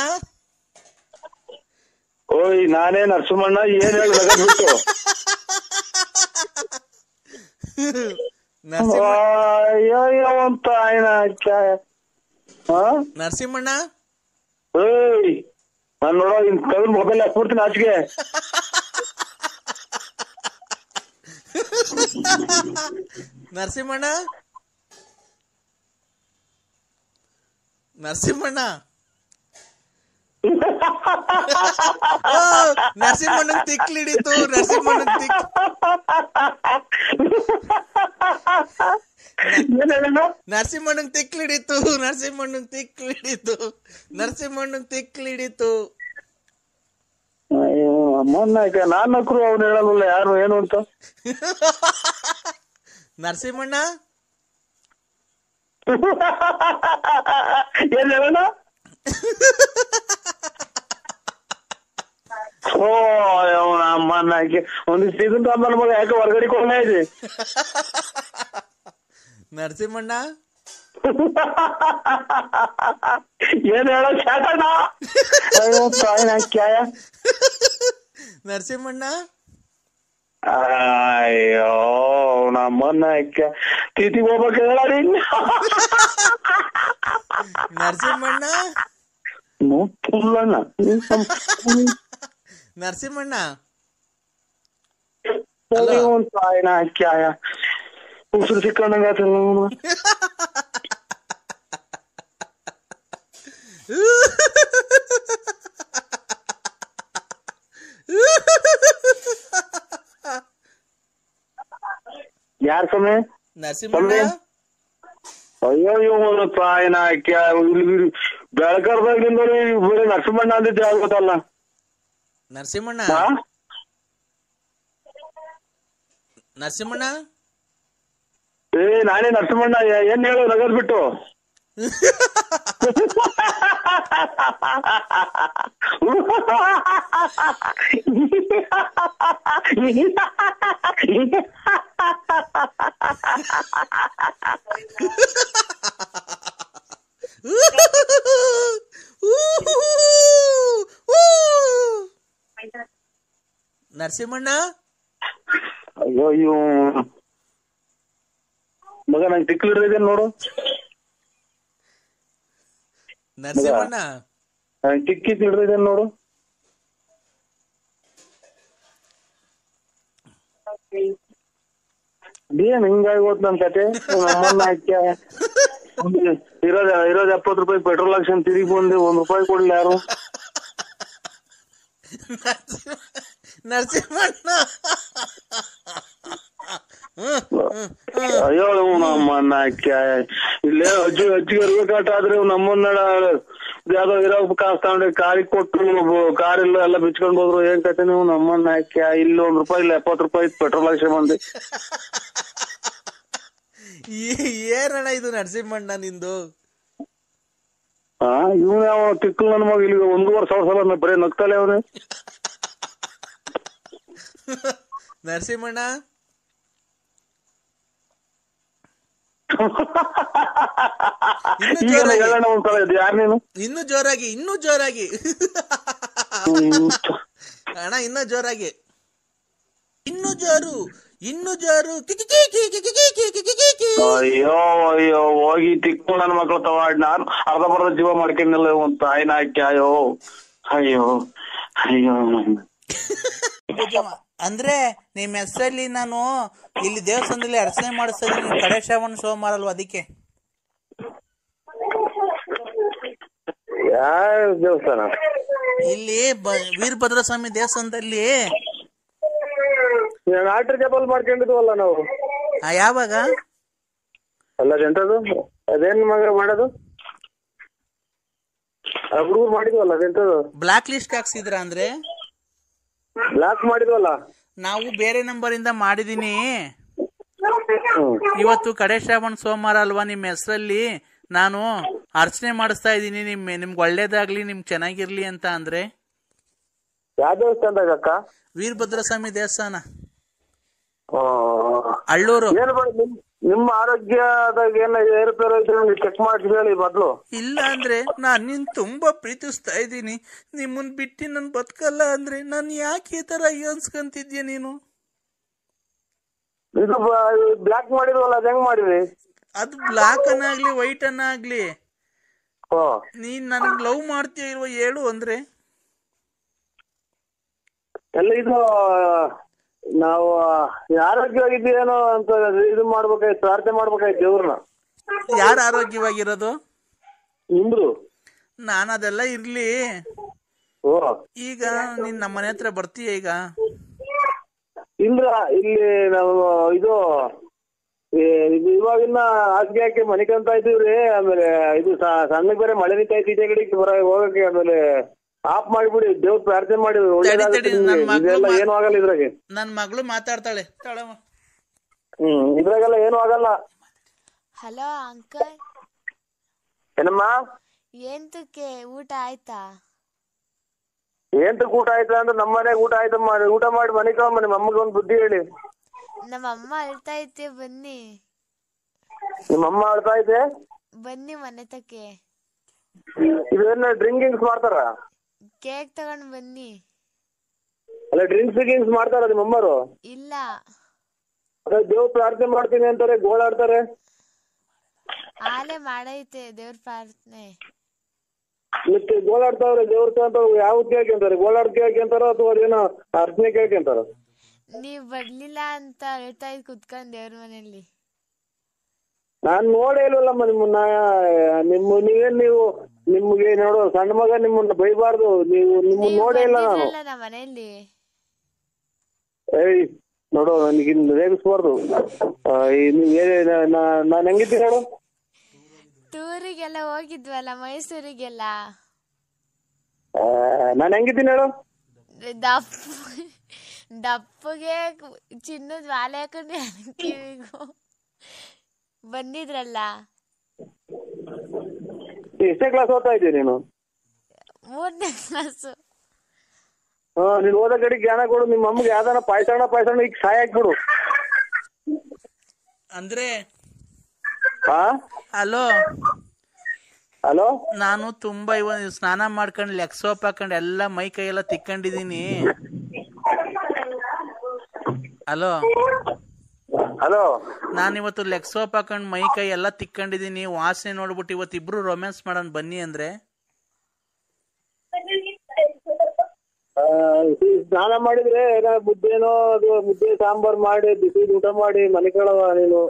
ಓಯ್ ನಾನೇ ನರಸಿಂಹಣ್ಣ. ಏನ್ ಹೇಳಿ ಬಿಟ್ಟು ಅಯ್ಯೋ ಅಂತ ಆಯ್ನ ನರಸಿಂಹಣ್ಣ ಏಯ್ ನಾನ್ ನೋಡೋ ಇನ್ ಕವಿನ್ ಮೊಬೈಲ್ ಹಾಕ್ಬಿಡ್ತೀನಿ ಆಚೆಗೆ. ನರಸಿಂಹಣ್ಣ ನರಸಿಂಹಣ್ಣ ನರಸಿಂಹಣ್ಣಂಗ್ ತಿಕ್ಲಿಡಿತು. ನರಸಿಂಹಣ್ಣಂಗ್ ತಿಕ್ಲಿಡಿತು. ಅಯ್ಯೋ ಅಮ್ಮನಾಯ್ಕ ನಾನ್ ನಕ್ರು ಅವ್ನು ಹೇಳಲ್ಲ ಯಾರು ಏನು ಅಂತ. ನರಸಿಂಹಣ್ಣ ಏನ್ ಹೇಳೋಣ? ಓ ಅವನ ಅಮ್ಮನಾಯ್ಕೆ ಒಂದಿಷ್ಟು ಇದನ್ನ ನನ್ನ ಮಗ ಯಾಕೆ ಹೊರಗಡೆ ಕೊಂಡ ಇದೆ. ನರಸಿಂಹಣ್ಣ ಏನ್ ಹೇಳೋ ಶಾಟಣ್ಣ? ಅಯ್ಯೋ ತಾಯಿನ ಕ್ಯಾಯ. ನರಸಿಂಹಣ್ಣ ಅಯ್ಯೋ ನಮ್ಮನ್ನ ತಿಥಿಗೆ ಹೋಗ್ಬೇಕು ಹೇಳಿ. ನರಸಿಂಹಣ್ಣ ನೋಡ್ತಿಲ್ಲಣ್ಣ. ನರಸಿಂಹಣ್ಣ ತಾಯಿನ ಕ್ಯಾಯ ಉಸಿರು ಸಿಕ್ಕಂಡಂಗಾತಲ್ಲ. ಯಾರ ಸಮಯ? ನರಸಿಂಹಣ್ಣ ಅಯ್ಯೋ ತಾಯಿನ ಬೆಳಕರ್ದಾಗ್ಲಿಂದ ಬರೀ ನರಸಿಂಹಣ್ಣ ಅಂದಿದ್ದೆ ಆಗೋದಲ್ಲ. ನರಸಿಂಹಣ್ಣ ನರಸಿಂಹಣ್ಣ ನಾನೇ ನರಸಿಂಹಣ್ಣ. ಏನ್ ಹೇಳು ನಗದ್ ಬಿಟ್ಟು? ನರಸಿಂಹಣ್ಣ ಅಯ್ಯೋ ಮಗ ನಂಗೆ ತಿಕ್ಲು ಹಿಡಿದಿದೆ ನೋಡು. ನರಸಿಂಹಣ್ಣ ಟಿಕ್ಕಿ ಹಿಡಿದಿದೆ ನೋಡು. ಏನ್ ಹಿಂಗಾಗಿ ಹೋತ್ ನನ್ ಕತೆ? ನಮ್ಮನ್ನ ಹಾಕ್ಯ ಇರೋದ್ 70 ರೂಪಾಯಿ ಪೆಟ್ರೋಲ್ ಹಾಕ್ಸನ್ ತಿರುಗಿ ಬಂದೆ. 1 ರೂಪಾಯಿ ಕೊಡ್ಲಿ ಯಾರು? ನರಸಿಂಹಣ್ಣ ಅಯ್ಯೋ ನಮ್ಮನ್ನ ಇಲ್ಲೇ ಅಜ್ಜಿಗೆ ಇರ್ಬೇಕಾಟ ಆದ್ರೆ ನಮ್ಮನ್ನ ಯಾವ್ದೋ ಇರೋ ಕಾಸು ತಗೊಂಡು ಕಾರಿಗೆ ಕೊಟ್ಟು ಕಾರ್ ಇಲ್ಲ ಎಲ್ಲ ಬಿಚ್ಕೊಂಡ್ ಹೋದ್ರು. ಏನ್ ಕತೆ ನೀವು ನಮ್ಮನ್ನ ಇಲ್ಲಿ ₹1 ಇಲ್ಲ ₹70 ಪೆಟ್ರೋಲ್ ಹಾಕ್ಸಿ ಬಂದಿ. ಏನಣ್ಣ ಇದು ನರಸಿಂಹಣ್ಣ ನಿಂದು? ಇವ್ನ ಯಾವ ತಿಕ್ಕಲ್ ನನ್ನ ಮಗ ಇಲ್ಲಿ 1,500,000 ಸಲ ಬರೀ ನಗ್ತಾಳೆ ಅವನೇ. ನರಸಿಂಹಣ್ಣ ಇನ್ನೂ ಜೋರಾಗಿ ಇನ್ನೂ ಜೋರಾಗಿ ಅಣ್ಣ, ಇನ್ನೂ ಜೋರಾಗಿ, ಇನ್ನೂ ಜೋರು, ಇನ್ನೂ ಜೋರು. ಅಯ್ಯೋ ಅಯ್ಯೋ ಹೋಗಿ ತಿಕ್ಕು ನನ್ನ ಮಕ್ಳು ತವಾಡ್ ನಾನು ಅರ್ಧ ಜೀವ ಮಾಡ್ಕೊಂಡಿಲ್ಲ ಒಂದು ತಾಯಿನ ಹಾಕಿ. ಅಯ್ಯೋ ಅಯ್ಯೋ ಅಯ್ಯೋ. ಅಂದ್ರೆ ನಿಮ್ ಹೆಸರಲ್ಲಿ ನಾನು ಇಲ್ಲಿ ದೇವಸ್ಥಾನದಲ್ಲಿ ಅರ್ಚನೆ ಮಾಡಿಸ್ತಾ ಇದ್ದೀನಿ. ಕಡೆ ಶ್ರಾವಣ ಸೋಮವಾರ ಅಲ್ವಾ, ಅದಕ್ಕೆ. ಯಾವ ದೇವಸ್ಥಾನ? ಇಲ್ಲಿ ವೀರಭದ್ರ ಸ್ವಾಮಿ ದೇವಸ್ಥಾನದಲ್ಲಿ ಆಟ್ರಿ ಜಪಲ್ ಮಾಡ್ಕೊಂಡಿದ್ವಲ್ಲ ನಾವು. ಯಾವಾಗ? ಅಲ್ಲ ಎಂತದು ಅದೇನ್ ಮಗ ಮಾಡೋದು? ಹುಡುಗರು ಮಾಡಿದ್ವಲ್ಲ ಅದೆಂತದು? Block list ಹಾಕ್ಸಿದ್ರ? ಅಂದ್ರೆ ಬ್ಲಾಕ್ ಮಾಡಿದ್ವಲ್ಲ ನಾವು ಬೇರೆ ನಂಬರ್ ಇಂದ ಮಾಡಿದೀನಿ. ಇವತ್ತು ಕಡೆ ಶ್ರಾವಣ ಸೋಮವಾರ ಅಲ್ವಾ, ನಿಮ್ಮ ಹೆಸರಲ್ಲಿ ನಾನು ಅರ್ಚನೆ ಮಾಡಿಸ್ತಾ ಇದ್ದೀನಿ. ನಿಮ್ಗೆ ಒಳ್ಳೇದಾಗ್ಲಿ, ನಿಮ್ಗೆ ಚೆನ್ನಾಗಿರ್ಲಿ ಅಂತ. ಅಂದ್ರೆ ಯಾವ ದೇವಸ್ಥಾನದಾಗ ಅಕ್ಕ? ವೀರಭದ್ರ ಸ್ವಾಮಿ ದೇವಸ್ಥಾನ, ಅಳ್ಳೂರು. ನಿಮ್ಮ ಆರೋಗ್ಯದಾಗ ಏನ ಏರುಪೇರು ಐತೆ ಚೆಕ್ ಮಾಡಿ ಹೇಳಿ ಮೊದ್ಲು. ಇಲ್ಲ ಅಂದ್ರೆ ನಾನ್ ನಿನ್ ತುಂಬಾ ಪ್ರೀತಿಸ್ತಾ ಇದ್ದೀನಿ. ನಿಮ್ಮನ್ ಬಿಟ್ಟು ನನ್ ಬದುಕಲ್ಲ ಅಂದ್ರೆ ನಾನು ಯಾಕೆ ಈ ತರ ಅನ್ಸ್ಕೊಂತಿದ್ಯ ನೀನು? ಇದು ಬ್ಲಾಕ್ ಮಾಡಿದ್ವಲ್ಲ, ಅದ್ ಹೆಂಗ್ ಮಾಡಿದ್ವಿ? ಅದು ಬ್ಲಾಕ್ ಅನ್ನಾಗ್ಲಿ ವೈಟ್ ಅನ್ನಾಗ್ಲಿ ನೀನ್ ನನ್ಗ್ ಲವ್ ಮಾಡ್ತೀಯ ಇಲ್ವ ಹೇಳು. ಅಂದ್ರೆ ಎಲ್ಲ ಇದು ನಾವು ಆರೋಗ್ಯವಾಗಿದ್ದೀವೇನೋ ಅಂತ ಇದು ಮಾಡ್ಬೇಕಾಯ್ತು, ಪ್ರಾರ್ಥನೆ ಮಾಡ್ಬೇಕಾಯ್ತು ದೇವ್ರನ್ನ. ಯಾರು ಆರೋಗ್ಯವಾಗಿರೋದು? ನಿಮ್ದು. ನಾನು ಅದೆಲ್ಲ ಇರ್ಲಿ, ಈಗ ನೀನ್ ನಮ್ಮ ಮನೆ ಹತ್ರ ಬರ್ತೀಯ ಈಗ? ಇಲ್ಲ, ಇಲ್ಲಿ ನಾವು ಇದು ಇವಾಗಿನ್ನ ಹಾಸಿಗೆ ಹಾಕಿ ಮನಿಕಂತ ಇದ್ದೀವ್ರಿ. ಆಮೇಲೆ ಇದು ಸಣ್ಣಗ್ ಬೇರೆ ಮಳೆ ನಿಂತ ಐತಿ, ಈಚೆ ಕಡೆಗೆ ಹೋಗಕ್ಕೆ. ಆಮೇಲೆ ಆಫ್ ಮಾಡಿಬಿಡಿ, ದೇವ್ರ ಪ್ರಾರ್ಥನೆ ಮಾಡಿ ಏನು ಆಗಲ್ಲ ಇದ್ರಾಗೆ. ನನ್ ಮಗಳು ಮಾತಾಡ್ತಾಳೆ. ಇದ್ರಾಗೆಲ್ಲ ಏನು ಆಗಲ್ಲ. Hello uncle. ಏನಮ್ಮ? ಎಂತಕ್ಕೆ ಊಟ ಆಯ್ತಾ? ಎಂತಕ್ಕೆ ಊಟ ಆಯ್ತಾ ಅಂದ್ರೆ ನಮ್ಮ ಮನೆಗೆ ಊಟ ಆಯ್ತಮ್ಮ. ಊಟ ಮಾಡಿ ಮನೆಗೆ ನಿಮ್ಮ ಅಮ್ಮಗೆ ಒಂದು ಬುದ್ಧಿ ಹೇಳಿ. ನಮ್ಮ ಅಮ್ಮ ಅಳ್ತಾ ಐತೆ, ಬನ್ನಿ. ನಿಮ್ಮ ಅಮ್ಮ ಅಳ್ತಾ ಐತೆ, ಬನ್ನಿ ಮನೆ ತಕ್ಕೆ. ಇದೇನ ಡ್ರಿಂಕಿಂಗ್ಸ್ ಮಾಡ್ತಾರ? ಕೇಕ್ ತಗೊಂಡ್ ಬನ್ನಿ. ಅಲ್ಲ ಡ್ರಿಂಕ್ಸ್ ಮಾಡ್ತಾರ ನಿಮ್ಮ ಅಮ್ಮರು? ಇಲ್ಲ. ಅದೇ ದೇವ್ರ ಪ್ರಾರ್ಥನೆ ಮಾಡ್ತೀನಿ ಅಂತಾರೆ, ಗೋಳಾಡ್ತಾರೆ. ಆಲೆ ಮಾಡೈತೆ ದೇವ್ರ ಪ್ರಾರ್ಥನೆ. ಮತ್ತೆ ಗೋಳಾಡ್ತಾವ್ರೆ ದೇವ್ರ ಅಂತ ಯಾವ ಕೇಳ್ಕೊಂತಾರೆ? ಗೋಳಾಡ್ ಕೇಳ್ಕೊಂತಾರ ಅಥವಾ ಅದೇನೋ ಅರ್ಚನೆ ಕೇಳ್ಕೊಂತಾರ? ನೀವ್ ಬರ್ಲಿಲ್ಲ ಅಂತ ಹೇಳ್ತಾ ಇದ್ ಕುತ್ಕೊಂಡ್ ದೇವ್ರ ಮನೆಯಲ್ಲಿ. ನಾನ್ ನೋಡೇ ಇಲ್ವಲ್ಲಮ್ಮ ನಿಮ್ಮನ್ನ. ನೀವು ನಿಮ್ಗೆ ನೋಡೋ ಸಣ್ಣ ಮಗ ನಿಮ್ಮನ್ನ ಬೈಬಾರ್ದು. ನಿಮ್ಮನ್ನ ನೋಡೇ ಇಲ್ಲ ನಾನು. ನಮ್ಮ ಮನೆಯಲ್ಲಿ ಏಯ್ ನೋಡು, ನನಗೆ ರೇಗಿಸ್ಬಾರ್ದು. ನಾನ್ ಹೆಂಗಿದ್ದೀನಿ ನೋಡು. ಟೂರಿಗೆಲ್ಲ ಹೋಗಿದ್ವಲ್ಲ, ಮೈಸೂರಿಗೆಲ್ಲ. ನಾನ್ ಹೆಂಗಿದ್ದೀನಿ ಹೇಳು? ದಪ್ಪಗೆ ಚಿನ್ನದ ವಾಲೆ ಹಾಕೊಂಡು ಕಿವಿಗೂ ಬಂದಿದ್ರಲ್ಲ. ಎಷ್ಟನೇ ಕ್ಲಾಸ್ ಓದ್ತಾ ಇದ್ದೀಯ ನೀನು? 3ನೇ ಕ್ಲಾಸು. ನೀನ್ ಓದೋ ಕಡೆ ಜ್ಞಾನ ಕೊಡು. ನಿಮ್ಮ ಅಮ್ಮಗೆ ಯಾವ್ದಾನ ಪಾಯ್ಸಣ ಈಗ ಸಾಯ ಹಾಕ್ಬಿಡು. ಅಂದ್ರೆ ಹಲೋ ನಾನು ತುಂಬಾ ಸ್ನಾನ ಮಾಡ್ಕೊಂಡು ಲೆಗ್ ಸೋಪ್ ಹಾಕೊಂಡು ಎಲ್ಲ ಮೈ ಕೈ ಎಲ್ಲ ತಿಕ್ಕೊಂಡಿದೀನಿ. ಹಲೋ ನಾನಿವತ್ತು ಲೆಗ್ ಸೋಪ್ ಹಾಕೊಂಡು ಮೈ ಕೈ ಎಲ್ಲ ತಿಕ್ಕೊಂಡಿದೀನಿ. ವಾಸನೆ ನೋಡ್ಬಿಟ್ಟು ಇವತ್ತಿಬ್ರು ರೊಮ್ಯಾನ್ಸ್ ಮಾಡೋಣ ಬನ್ನಿ ಅಂದ್ರೆ. ಸ್ನಾನ ಮಾಡಿದ್ರೆ ಮುದ್ದೆನೋ ಅದು ಮುದ್ದೆ ಸಾಂಬಾರ್ ಮಾಡಿ ಬಿಸಿ ಊಟ ಮಾಡಿ ಮನೆ ಕೇಳವ ನೀನು.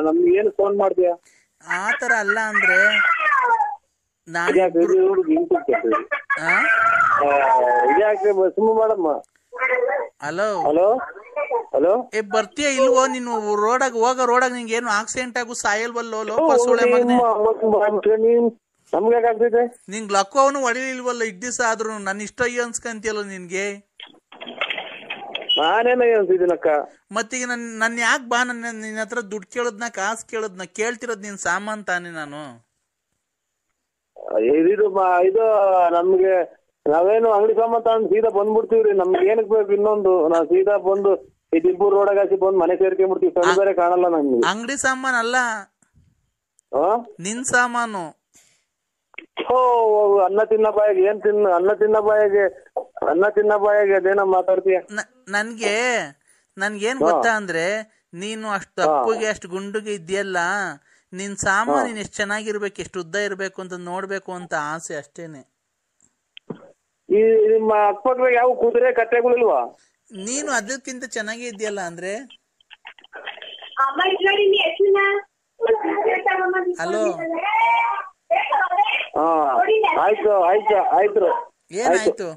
ನಮ್ಗೆ ಏನು ಫೋನ್ ಮಾಡ್ತೀಯ? ಆತರ ಅಲ್ಲ ಅಂದ್ರೆ ಸುಮ್ಮ ಮಾಡಮ್ಮ. ಹಲೋ ಹಲೋ ಹಲೋ ಏ ಬರ್ತೀಯ ಇಲ್ವೋ ನೀನು ರೋಡಾಗ ನಿಂಗೆ ಏನು ಆಕ್ಸಿಡೆಂಟ್ ಆಗು ಸಾಯಲ್ವಲ್ಲೋ ಲೋಪ ಸೋಳೆ ಮಗನೆ. ನಮ್ಗೆ ಯಾಕಾಗ್ತೈತೆ? ನಿಂಗ್ ಲಕ್ಕವನು ಹೊಡಿಲಿಲ್ವಲ್ಲ ಇಡ್ ದಿವಸ ಆದ್ರೂ ನನ್ನ ಇಷ್ಟ ಅಯ್ಯೋ ಅನ್ಸ್ಕಂತಿಯಲ್ಲ ನಿನ್ಗೆ. ನಾನೇನ ಅನ್ಸಿದ್ದೀನಕ್ಕ. ಮತ್ತೀಗ ನನ್ ಯಾಕೆ ಬಾ ನಿನ್ನ ಹತ್ರ ದುಡ್ಡು ಕೇಳದ್ನ ಕಾಸು ಕೇಳದ್ನ ಕೇಳ್ತಿರೋದ್ ನೀನ್ ಸಾಮಾನ್ ತಾನೆ ನಾನು. ಇದು ನಮ್ಗೆ ನಾವೇನು ಅಂಗಡಿ ಸಾಮಾನ್ ತಗೊಂಡು ಸೀದಾ ಬಂದ್ಬಿಡ್ತೀವ್ರಿ. ನಮ್ಗೆ ಏನಕ್ ಬೇಕು ಇನ್ನೊಂದು? ನಾವ್ ಸೀದಾ ಬಂದು ಈ ದಿಬ್ಬೂರ್ ರೋಡಾಗ ಹಾಸಿ ಬಂದು ಮನೆ ಸೇರ್ಕೊಂಡ್ಬಿಡ್ತೀವಿ. ಕಣ್ಣು ಬೇರೆ ಕಾಣಲ್ಲ ನಮ್ಗೆ. ಅಂಗಡಿ ಸಾಮಾನ್ ಅಲ್ಲ ನಿನ್ ಸಾಮಾನು. ಅನ್ನ ತಿನ್ನ ಬಾಯಿಗೆ ಅದೇನ ಮಾತಾಡ್ತೀಯ? ನನ್ಗೇನ್ ಗೊತ್ತಾ ಅಂದ್ರೆ ನೀನು ಅಷ್ಟು ಅಪ್ಪುಗೆ ಅಷ್ಟು ಗುಂಡುಗೆ ಇದೆಯಲ್ಲ, ನಿನ್ ಸಾಮಾನು ನೀನ್ ಎಷ್ಟ್ ಚೆನ್ನಾಗಿರ್ಬೇಕು, ಎಷ್ಟು ಉದ್ದ ಇರ್ಬೇಕು ಅಂತ ನೋಡ್ಬೇಕು ಅಂತ ಆಸೆ ಅಷ್ಟೇನೆ. ಈ ನಿಮ್ಮ ಅಕ್ಕಪಕ್ಕ ಯಾವ ಕುದುರೆ ಕತ್ತೆಗಳಿಲ್ವಾ? ನೀನು ಅದಕ್ಕಿಂತ ಚೆನ್ನಾಗೇ ಇದೆಯಲ್ಲ ಅಂದ್ರೆ. ಹಲೋ ಆಯ್ತು ಏನಾಯ್ತು?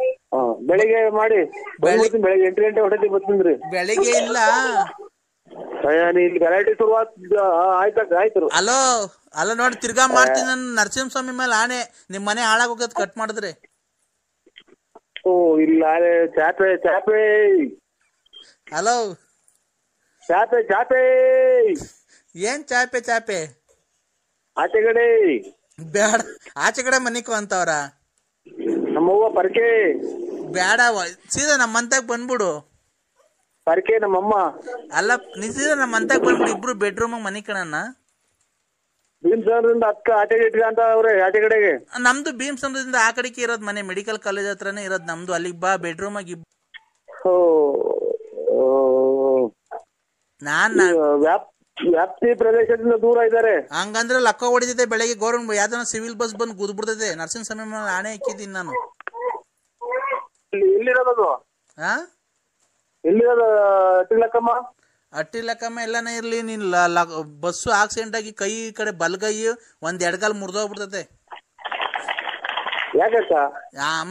ಬೆಳಿಗ್ಗೆ ಮಾಡಿ. ಬೆಳಿಗ್ಗೆ 8 ಗಂಟೆ ಹೊಡೆದಿ ಬರ್ತೀನಿ. ಬೆಳಿಗ್ಗೆ ಇಲ್ಲ, ಗಲಾಟೆ ಶುರುವಾತ್. ಆಯ್ತು. ಅಲ್ಲ ನೋಡಿ ತಿರ್ಗಾ ಮಾಡ್ತೀನಿ ನಾನು. ನರಸಿಂಹಸ್ವಾಮಿ ಮೇಲೆ ಆಣೆ, ನಿಮ್ ಮನೆ ಹಾಳಾಗೋಗದ್ ಕಟ್ ಮಾಡಿದ್ರೆ. ಇಲ್ಲ ಚಾಪೆ. ಹಲೋ ಚಾಪೆ ಏನ್ ಚಾಪೆ ಆಚೆ ಕಡೆ ಬೇಡ, ಆಚೆ ಕಡೆ ಮನಿಕೋ ಅಂತವ್ರ. ನಮ್ಮವ್ವ ಪರ್ಕೆ ಬೇಡ, ಸೀದಾ ನಮ್ಮಂತಾಗ ಬಂದ್ಬಿಡು. ಪರ್ಕೆ ನಮ್ಮಮ್ಮ ಅಲ್ಲ, ನೀ ಸೀದಾ ನಮ್ಮಂತಾಗ ಬಂದ್ಬಿಡು. ಇಬ್ರು ಬೆಡ್ರೂಮ್ ಮನಿ ಕಣನ್ನ. ಭೀಮಸಂದ್ರಿಂದ ಅಕ್ಕ ಆಚೆಗೆ ಇಟ್ಕೊಂತ ಅವ್ರೆ ಆಚೆ ಕಡೆಗೆ. ನಮ್ದು ಭೀಮಸಂದ್ರದಿಂದ ಆ ಕಡೆಗೆ ಇರೋದ್ ಮನೆ, ಮೆಡಿಕಲ್ ಕಾಲೇಜ್ ಹತ್ರನೇ ಇರೋದ್ ನಮ್ದು. ಅಲ್ಲಿಗೆ ಬಾ, ಬೆಡ್ರೂಮ್ ಆಗಿ. ವ್ಯಾಪ್ತಿ ಪ್ರದೇಶದಿಂದ ದೂರ ಇದ್ದಾರೆ. ಹಂಗಂದ್ರೆ ಲಕ್ಕ ಹೊಡಿದಿದೆ ಬೆಳಗ್ಗೆ. ಗೌರ್ಮೆಂಟ್ ಯಾವ್ದನ ಸಿವಿಲ್ ಬಸ್ ಬಂದು ಗುದ್ಬಿಡ್ತದೆ. ನರಸಿಂಹಸ್ವಾಮಿ ಮೇಲೆ ಆಣೆ ಹಾಕಿದ್ದೀನಿ ನಾನು. ಎಲ್ಲಿರೋದು? ಅಟ್ಟಿ ಲೆಕ್ಕಮ್ಮ ಎಲ್ಲಾನೇ ಇರ್ಲಿ, ನೀನ್ ಬಸ್ಸು ಆಕ್ಸಿಡೆಂಟ್ ಆಗಿ ಕೈ ಕಡೆ ಬಲ್ಗೈ ಒಂದ್ ಎಡಗಾಲ್ ಮುರಿದೋಗ್ಬಿಡ್ತದೆ. ಯಾಕಕ್ಕ?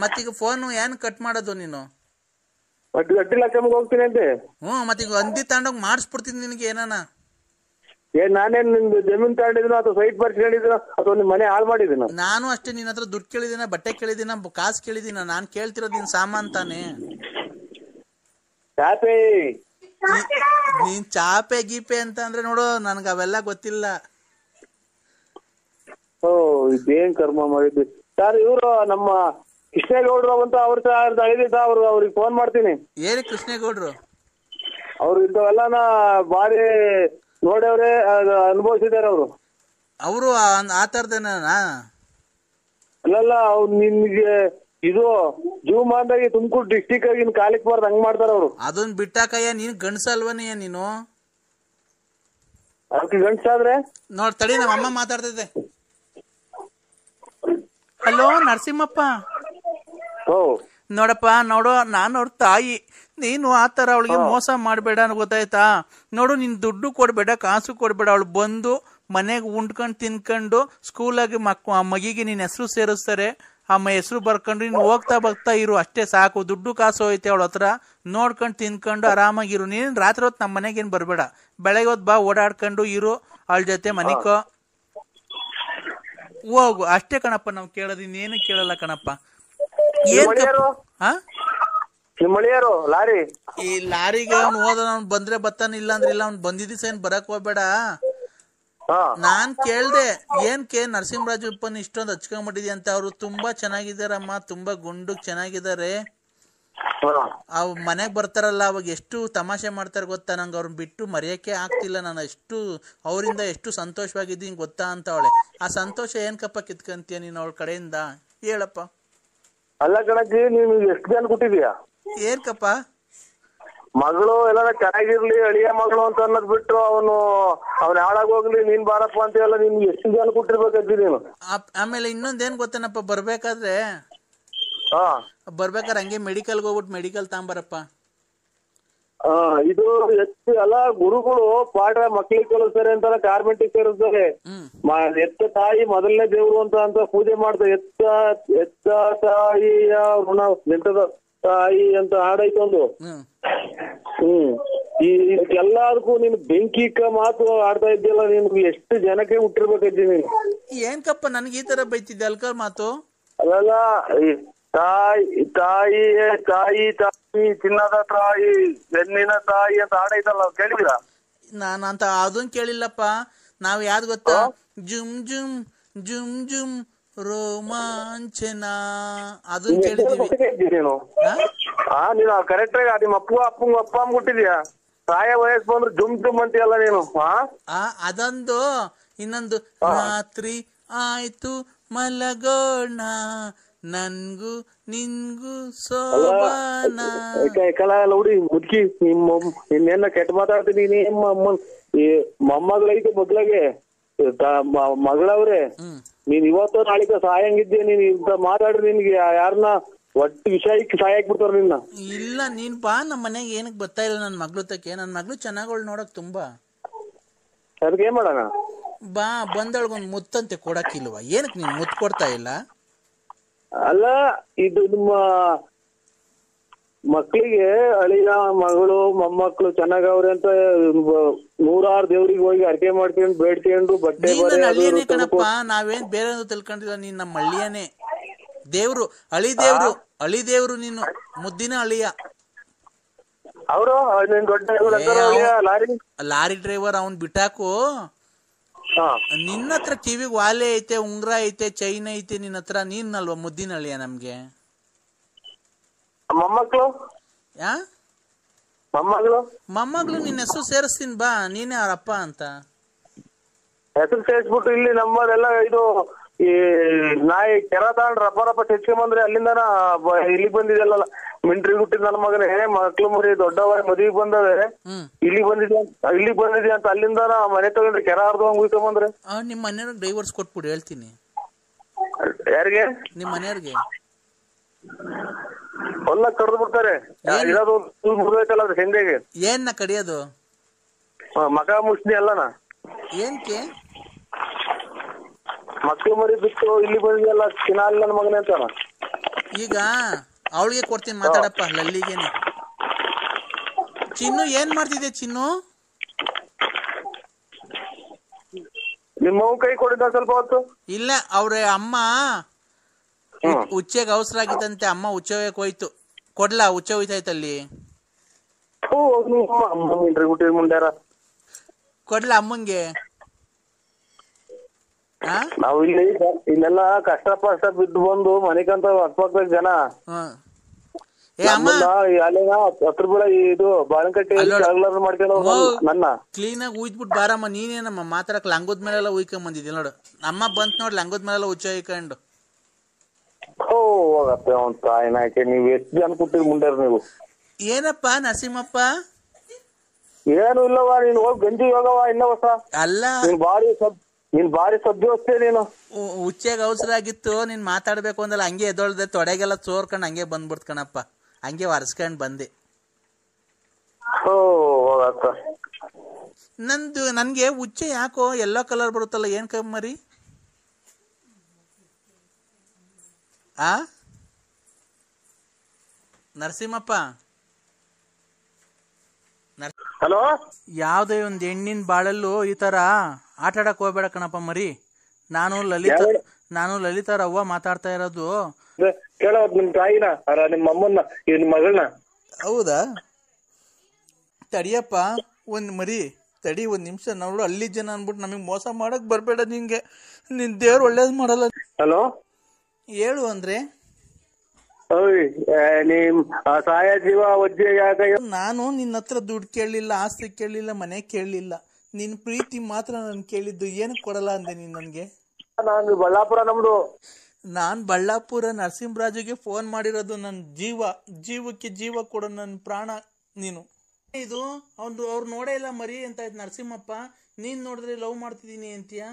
ಮತ್ತೀಗ ಫೋನ್ ಏನ್ ಕಟ್ ಮಾಡೋದು ನೀನು? ಅಟ್ಟಿ ಲೆಕ್ಕಮ್ಮಗೆ ಹೋಗ್ತೀನಿ ಅಂತೆ. ಮತ್ತೀಗ ಹಂದಿ ತಗೊಂಡೋಗಿ ಮಾಡಿಸ್ಬಿಡ್ತೀನಿ ನಿನ್ಗೆ ಏನಾನ. ನಾನೇನ್ ನಿಮ್ದು ಜಮೀನ್ ತಗೊಂಡಿದ್ದೀನೋ ಅಥವಾ ಸೈಟ್ ಬರ್ಸ್ಕೊಂಡಿದ್ದೀನೋ ಅಥವಾ ನಿಮ್ ಮನೆ ಹಾಳು ಮಾಡಿದ್ದೀನೋ? ನಾನು ಅಷ್ಟೇ. ನಿನ್ನ ಹತ್ರ ದುಡ್ಡು ಕೇಳಿದಿನ, ಬಟ್ಟೆ ಕೇಳಿದಿನ, ಕಾಸು ಕೇಳಿದಿನ? ನಾನ್ ಕೇಳ್ತಿರೋದು ನಿನ್ ಸಾಮಾನ್ ತಾನೆ. ನೀನ್ ಚಾಪೆ ಗೀಪೆ ಅಂತ ಅಂದ್ರೆ ನೋಡು, ನನ್ಗ ಅವೆಲ್ಲ ಗೊತ್ತಿಲ್ಲ. ಇದೇನ್ ಕರ್ಮ ಮಾಡಿದ್ವಿ ಸರ್. ಇವ್ರು ನಮ್ಮ ಕೃಷ್ಣೇಗೌಡ್ರು ಅಂತ ಅವ್ರಿಗೆ ಫೋನ್ ಮಾಡ್ತೀನಿ. ಏನ್ ಕೃಷ್ಣೇಗೌಡ್ರು? ಅವ್ರು ಇಂಥವೆಲ್ಲಾನ ಬಾರಿ ನೋಡವ್ರೆ, ಅನುಭವಿಸಿದಾರೆ ಅವರು. ಅವರು ಆ ತರದೇನ? ಅಲ್ಲಲ್ಲ, ಅವ್ರು ನಿಮ್ಗೆ ಇದು ಜೂಮಾನ್ದಾಗಿ ತುಮಕೂರು ಡಿಸ್ಟಿಕ್ ಆಗಿ ಕಾಲಿಕ್ ಬಾರ್ದು ಹಂಗ್ ಮಾಡ್ತಾರ ಅವ್ರು. ಅದನ್ ಬಿಟ್ಟಾಕಯ್ಯ, ನೀನ್ ಗಂಡ್ಸಲ್ವನಯ್ಯ ನೀನು. ಅದಕ್ಕೆ ಗಂಡ್ಸಾದ್ರೆ ನೋಡ್ ತಡಿ, ನಮ್ಮ ಅಮ್ಮ ಮಾತಾಡ್ತೈತೆ. ಹಲೋ ನರಸಿಂಹಪ್ಪ. ನೋಡಪ್ಪ, ನಾನು ಅವ್ರ ತಾಯಿ. ನೀನು ಆತರ ಅವಳಿಗೆ ಮೋಸ ಮಾಡ್ಬೇಡ ಗೊತ್ತಾಯ್ತಾ? ನೋಡು, ನಿನ್ ದುಡ್ಡು ಕೊಡ್ಬೇಡ, ಕಾಸು ಕೊಡ್ಬೇಡ. ಅವಳು ಬಂದು ಮನೆಗೆ ಉಂಡ್ಕೊಂಡು ತಿನ್ಕೊಂಡು ಸ್ಕೂಲಾಗಿ ಮಗಿಗೆ ನಿನ್ ಹೆಸರು ಸೇರಿಸ್ತಾರೆ. ಅಮ್ಮ ಹೆಸರು ಬರ್ಕೊಂಡು ನೀನು ಹೋಗ್ತಾ ಇರು, ಅಷ್ಟೇ ಸಾಕು. ದುಡ್ಡು ಕಾಸು ಹೋಯ್ತೆ ಅವಳ ಹತ್ರ. ನೋಡ್ಕೊಂಡು ತಿನ್ಕೊಂಡು ಆರಾಮಾಗಿರು. ನೀನ್ ರಾತ್ರಿ ಹೊತ್ತು ನಮ್ಮ ಮನೆಗೇನು ಬರ್ಬೇಡ. ಬೆಳಗ್ಗೆ ಹೊತ್ತು ಬಾ, ಓಡಾಡ್ಕೊಂಡು ಇರು ಅವಳ ಜೊತೆ, ಮನಿಕೋ ಹೋಗು. ಅಷ್ಟೇ ಕಣಪ್ಪ ನಾವು ಕೇಳೋದು, ಇನ್ನೇನು ಕೇಳಲ್ಲ ಕಣಪ್ಪ. ಲಾರಿ ಈ ಲಾರಿಗೆ ಅವ್ನು ಹೋದ, ಅವ್ನು ಬಂದ್ರೆ ಬತ್ತಾನ, ಇಲ್ಲ ಅಂದ್ರೆ ಇಲ್ಲ. ಅವ್ನು ಬಂದಿದ್ದ ಏನ್ ಬರಕ್ ಹೋಗ್ಬೇಡ. ನಾನ್ ಕೇಳ್ದೆ, ಏನ್ಕೆ ನರಸಿಂಹರಾಜಪ್ಪನ ಇಷ್ಟೊಂದು ಹಚ್ಕೊಂಡ್ಬಿಟ್ಟಿದ್ಯ ಅಂತ. ಅವ್ರು ತುಂಬಾ ಚೆನ್ನಾಗಿದಾರಮ್ಮ, ತುಂಬಾ ಗುಂಡುಗ್ ಚೆನ್ನಾಗಿದ್ದಾರೆ. ಅವ್ ಮನೆಗ್ ಬರ್ತಾರಲ್ಲ, ಅವಾಗ ಎಷ್ಟು ತಮಾಷೆ ಮಾಡ್ತಾರ ಗೊತ್ತಾ? ನಂಗೆ ಅವ್ರನ್ನ ಬಿಟ್ಟು ಮರೆಯಕ್ಕೆ ಆಗ್ತಿಲ್ಲ. ನಾನು ಅವರಿಂದ ಎಷ್ಟು ಸಂತೋಷವಾಗಿದ್ದೀನಿ ಗೊತ್ತಾ ಅಂತ ಅವಳೆ. ಆ ಸಂತೋಷ ಏನ್ಕಪ್ಪ ಕಿತ್ಕಂತೀಯ ನೀನು ಅವಳ ಕಡೆಯಿಂದ? ಹೇಳಪ್ಪ. ಅಲ್ಲ ಕಣಜ್ಜಿ, ನೀನು ಎಷ್ಟು ಜನ ಕೊಟ್ಟಿದೀಯಾ? ಏನ್ಕಪ್ಪ? ಮಗಳು ಎಲ್ಲ ಚೆನ್ನಾಗಿರ್ಲಿ, ಅಳಿಯ ಮಗಳು ಅಂತ ಅನ್ನೋದ್ ಬಿಟ್ರು ಅವ್ನ ಹಾಳಾಗೋಗ್ಲಿ, ನೀನ್ ಬಾರಪ್ಪ ಅಂತ ಎಲ್ಲ ನಿನ್ಗೆ ಎಷ್ಟು ಜನ ಕೊಟ್ಟಿರ್ಬೇಕಜ್ಜಿ ನೀನು? ಆಮೇಲೆ ಇನ್ನೊಂದೇನ್ ಗೊತ್ತೇನಪ್ಪ, ಬರ್ಬೇಕಾದ್ರೆ ಹಂಗೆ ಮೆಡಿಕಲ್ಗೆ ಹೋಗ್ಬಿಟ್ಟು ಮೆಡಿಕಲ್ ತಗೊಂಬರಪ್ಪ. ಇದು ಹೆಚ್ಚು ಎಲ್ಲ ಗುರುಗಳು ಪಾಠ ಮಕ್ಳಿಗೆ ಕಲಿಸ್ತಾರೆ ಅಂತಾರ, ಕಾರ್ಮೆಂಟಿಗೆ ಸೇರಿಸ್ತಾರೆ. ಎತ್ತ ತಾಯಿ ಮೊದಲನೇ ದೇವ್ರು ಅಂತ ಪೂಜೆ ಮಾಡ್ತಾರೆ. ಎತ್ತ ತಾಯಿಯ ಋಣ ಎಂತದ ತಾಯಿ ಅಂತ ಹಾಡೈತೆ ಒಂದು. ಎಲ್ಲದಕ್ಕೂ ನೀನು ಬೆಂಕಿಕ ಮಾತು ಆಡ್ತಾ ಇದ್ದಿಲ್ಲ. ನೀನು ಎಷ್ಟು ಜನಕ್ಕೆ ಹುಟ್ಟಿರ್ಬೇಕೈತಿ ನೀನು. ಏನ್ಕಪ್ಪ ನನ್ಗೆ ಈ ತರ ಬೈತಿದ್ದೆ ಅಲ್ಕರ್ ಮಾತು? ಅಲ್ಲ, ತಾಯಿ ತಾಯಿ ತಾಯಿ ತಾಯಿ ಚಿನ್ನದ ತಾಯಿ ಬೆನ್ನಿನ ತಾಯಿ ಅಂತ ಹಾಡೈತಲ್ಲ, ಕೇಳಿದಿರಾ? ನಾನು ಅಂತ ಅದನ್ ಕೇಳಿಲ್ಲಪ್ಪ. ನಾವ್ ಯಾವ್ದು ಗೊತ್ತಾ? ಜುಮ್ ಜುಮ್ ಜುಮ್ ಜುಮ್ ರೋಮಾಂಚನ ಅದನ್ನ ಕೇಳಿದೀವಿ. ನೀನು ನೀನು ಕರೆಕ್ಟ್ ಆಗಿ ನಿಮ್ಮ ಅಪ್ಪ ಮುಟ್ಟಿದ್ಯಾ? ಪ್ರಾಯ ವಯಸ್ಸು ಬಂದ್ರೆ ಜುಮ್ ಜುಮ್ ಅಂತೀಯಲ್ಲ ನೀನು. ಅದೊಂದು. ಇನ್ನೊಂದು, ರಾತ್ರಿ ಆಯ್ತು ಮಲಗೋಣ ನನ್ಗೂ ನಿನ್ಗೂ ಸೋಬಾನ. ನೋಡಿ ಮುದ್ಕಿ, ನಿನ್ನೆಲ್ಲ ಕೆಟ್ಟ ಮಾತಾಡ್ತೀನಿ. ಮೊಮ್ಮಗಳೈತೆ ಮೊದ್ಲಾಗೆ ಮಗಳವ್ರೆ, ನೀನ್ ಇವತ್ತು ನಾಳಿಕ ಸಾಯಂಗಿದ್ದೆ. ನೀನ್ ಇಂತ ಮಾತಾಡ್ರಿ ನಿನ್ಗೆ ಯಾರನ್ನ ಒಟ್ಟು ವಿಷಯಕ್ಕೆ ಸಾಯಕ್ ಬಿಡ್ತಾರ ನಿನ್ನ. ಇಲ್ಲ, ನೀನ್ ಬಾ ನಮ್ಮ ಮನೆಗೆ. ಏನಕ್ ಬರ್ತಾ ಇಲ್ಲ ನನ್ ಮಗ್ಳು ತಕ್ಕೆ? ನನ್ ಮಗ್ಳು ಚೆನ್ನಾಗೋಳ್ ನೋಡಕ್ ತುಂಬಾ. ಅದಕ್ಕೆ ಏನ್ ಮಾಡೋಣ? ಬಾ, ಬಂದೊಳಗೊಂದ್ ಮುತ್ತಂತೆ ಕೊಡಕ್ಕಿಲ್ವಾ? ಏನಕ್ ನೀನ್ ಮುತ್ತು ಕೊಡ್ತಾ ಇಲ್ಲ? ಅಲ್ಲ, ಇದು ನಿಮ್ಮ ಮಕ್ಳಿಗೆ ಅಳಿನ ಮಗಳು ಮೊಮ್ಮಕ್ಳು ಚೆನ್ನಾಗವ್ರೆ ಅಂತ 100 ದೇವ್ರಿಗೆ ಹೋಗಿ ಅರ್ಕೆ ಮಾಡ್ಕೊಂಡು ಬೇಡ್ಕೊಂಡು ಬಟ್ಟೆ ಹಳ್ಳಿಯನೇ ಕಣಪ್ಪ. ನಾವೇನ್ ಬೇರೆ ತಿಳ್ಕೊಂಡಿಲ್ಲ. ನೀನ್ ನಮ್ಮ ಹಳ್ಳಿಯನೇ. ದೇವ್ರು, ಅಳಿ ದೇವ್ರು ನೀನು, ಮುದ್ದಿನ ಅಳಿಯ. ಅವರು ದೊಡ್ಡ ಲಾರಿ ಡ್ರೈವರ್. ಅವ್ನ್ ಬಿಟ್ಟಾಕು. ನಿನ್ನ ಹತ್ರ ಕಿವಿಗ್ ವಾಲೆ ಐತೆ, ಉಂಗ್ರ ಐತೆ, ಚೈನ್ ಐತೆ ನಿನ್ನ ಹತ್ರ. ನೀನ್ ಅಲ್ವಾ ಮುದ್ದಿನ ಅಳಿಯ ನಮ್ಗೆ? ಮೊಮ್ಮಕ್ಳು ಮೊಮ್ಮಗಳು ನಿನ್ನ ಹೆಸರು ಸೇರಿಸ್ತೀನಿ ಬಾ, ನೀನೇ ಅವರಪ್ಪ ಅಂತ. ಹೆಸರು ಸೇರಿಸ್ಬಿಟ್ಟು ಇಲ್ಲಿ ನಮ್ಮದೆಲ್ಲ ಇದು ಈ ನಾಯಿ ಕೆರ ತಗೊಂಡ್ ರಪ್ಪ ತೆಚ್ಕೊಂಬಂದ್ರೆ ಅಲ್ಲಿಂದನ ಇಲ್ಲಿಗೆ ಬಂದಿದೆಲ್ಲ ಮಿಂಟ್ರಿ ಹುಟ್ಟಿದ್ ನನ್ನ ಮಗನೇ. ಮಕ್ಳು ಮರಿ ದೊಡ್ಡವ ಮದುವೆಗೆ ಬಂದವೆ, ಇಲ್ಲಿ ಬಂದಿದೆ ಅಂತ ಅಲ್ಲಿಂದ ಮನೆ ತಗೊಂಡ್ರೆ ಕೆರ ಅರ್ಧವಂಗ್ ಉಯ್ಕೊಂಬಂದ್ರೆ. ನಿಮ್ ಮನೆಯವ್ರಿಗೆ ಡೈವರ್ಸ್ ಕೊಟ್ಬಿಡು, ಹೇಳ್ತೀನಿ. ಯಾರಿಗೆ? ನಿಮ್ ಮನೆಯವ್ರಿಗೆ. ಹೊಲ ಕಡ್ದು ಬಿಡ್ತಾರೆ. ಮುರಿದೈತಲ್ಲ ಅದ್ರ ಹೆಂಡೆಗೆ. ಏನ್ನ ಕಡಿಯೋದು? ಮಕ ಮುಷ್ಣಿ ಅಲ್ಲನ. ಏನ್ಕೆ? ಮಕ್ಳು ಮರಿ ಬಿಟ್ಟು ಇಲ್ಲಿ ಬಂದಿದೆಲ್ಲ ಚಿನ್ನ ನನ್ನ ಮಗನೇ ಅಂತಾನ. ಈಗ ಅವಳಿಗೆ ಕೊಡ್ತೀನಿ, ಮಾತಾಡಪ್ಪ ಲಲ್ಲಿಗೇನೆ. ಚಿನ್ನು ಏನ್ ಮಾಡ್ತಿದ್ದೆ? ಚಿನ್ನು ನಿಮ್ಮ ಕೈ ಕೊಡಿದ್ದ ಸ್ವಲ್ಪ ಹೊತ್ತು. ಇಲ್ಲ, ಅವ್ರ ಅಮ್ಮ ಉಚ್ಚೆಗೆ ಅವಸರ ಆಗಿತ್ತಂತೆ. ಅಮ್ಮ ಉಚ್ಚೆ ಹೋಯ್ತು. ಕೊಡ್ಲಾ? ಉಚ್ಚೆ ಹೋಯ್ತಾಯ್ತಲ್ಲಿ. ಕೊಡ್ಲಾ ಅಮ್ಮಂಗೆ? ನಾವು ಇಲ್ಲೆಲ್ಲ ಕಷ್ಟ ಬಿದ್ದು ಬಂದು ಮನೆಗಂತ ಅಕ್ಕಪಕ್ಕದ ಜನ ಹತ್ರ ಬೀಳ ಇದು ಬಾಳಂಕಟ್ಟಿ ಮಾಡ್ಕೊಂಡು ನನ್ನ ಕ್ಲೀನ್ ಆಗಿ ಉಯ್ದ್ಬಿಟ್ಟು ಬಾರಮ್ಮ. ನೀನೇನಮ್ಮ ಮಾತಾಡಕ್ ಲಂಗದ ಮೇಲೆಲ್ಲ ಉಯ್ಕೊಂಡ್ ಬಂದಿದ್ದಿ ನೋಡು. ಅಮ್ಮ ಬಂತ್ ನೋಡ್ ಲಂಗದ ಮೇಲೆಲ್ಲ ಉಚ್ಚ ಉಯ್ಕೊಂಡು. ಹೋಗತ್ತೆ ಅವ್ನ ತಾಯಿನಾಕೆ. ನೀವ್ ಎಷ್ಟು ಜನ ಕೂತಿದ್ ಮುಂಡ್ಯಾರ ನೀವು? ಏನಪ್ಪಾ ನರಸಿಂಹಪ್ಪ? ಏನು ಇಲ್ಲವಾ, ನೀನ್ ಹೋಗಿ ಗಂಜಿ ಹೋಗವ ಇನ್ನ ಹೊಸ. ಅಲ್ಲ, ನೀನ್ ಬಾರಿ ಸದ್ದು ಅಷ್ಟೇ. ನೀನು ಉಚ್ಚೆಗೆ ಅವಸರ ಆಗಿತ್ತು, ನೀನ್ ಮಾತಾಡ್ಬೇಕು ಅಂದಲ್ಲ. ಹಂಗೆ ಎದೊಳ್ದೆ, ತೊಡೆಗೆಲ್ಲ ಚೋರ್ಕೊಂಡ್ ಹಂಗೆ ಬಂದ್ಬಿಡ್ತ ಕಣಪ್ಪ. ಹಂಗೆ ಒರೆಸ್ಕೊಂಡ್ ಬಂದೆ. ನನ್ಗೆ ಉಚ್ಚೆ ಯಾಕೋ ಎಲ್ಲೋ ಕಲರ್ ಬರುತ್ತಲ್ಲ, ಏನ್ ಕಮ್ಮರಿ? ನರಸಿಂಹಪ್ಪ, ಹಲೋ, ಯಾವ್ದೇ ಒಂದ್ ಹೆಣ್ಣಿನ ಬಾಳಲ್ಲೂ ಈ ತರ ಆಟ ಆಡಕ್ ಹೋಗ್ಬೇಡ ಕಣಪ್ಪ ಮರಿ. ನಾನು ಲಲಿತಾ ರವ್ವ ಮಾತಾಡ್ತಾ ಇರೋದು. ಕೇಳೋದ್ ನಿಮ್ ತಾಯಿನ, ನಿಮ್ಮ ಅಮ್ಮನ್ನ, ನಿಮ್ ಮಗಳನ್ನ. ಹೌದಾ? ತಡಿಯಪ್ಪ ಒಂದ್ ಮರಿ ತಡಿ, ಒಂದ್ ನಿಮಿಷ. ನೋಡು, ಅಲ್ಲಿ ಜನ ಅನ್ಬಿಟ್ಟು ನಮಗ್ ಮೋಸ ಮಾಡಕ್ ಬರ್ಬೇಡ. ನಿನ್ ದೇವ್ರು ಒಳ್ಳೇದ್ ಮಾಡಲ್ಲ. ಹಲೋ, ಹೇಳು ಅಂದ್ರೆ. ನಿಮ್ ಸಹಾಯ ಜೀವ ವಜ್ಜೆ ಯಾಕ? ನಾನು ನಿನ್ನ ಹತ್ರ ದುಡ್ಡು ಕೇಳಲಿಲ್ಲ, ಆಸ್ತಿ ಕೇಳಲಿಲ್ಲ, ಮನೆ ಕೇಳಲಿಲ್ಲ. ನಿನ್ ಪ್ರೀತಿ ಮಾತ್ರ ನನ್ ಕೇಳಿದ್ದು. ಏನಕ್ ಕೊಡಲ್ಲ ಅಂದೆ ನೀನ್ ನನ್ಗೆ? ನಾನು ಬಳ್ಳಾಪುರ. ನಮ್ದು ನಾನ್ ಬಳ್ಳಾಪುರ. ನರಸಿಂಹರಾಜುಗೆ ಫೋನ್ ಮಾಡಿರೋದು. ನನ್ ಜೀವಕ್ಕೆ ಜೀವ ಕೊಡೋ ನನ್ ಪ್ರಾಣ ನೀನು. ಇದು ಅವ್ರು ನೋಡೇ ಇಲ್ಲ ಮರಿ ಅಂತ ಇದ್ ನರಸಿಂಹಪ್ಪ. ನೀನ್ ನೋಡಿದ್ರೆ ಲವ್ ಮಾಡ್ತಿದೀನಿ ಅಂತೀಯ.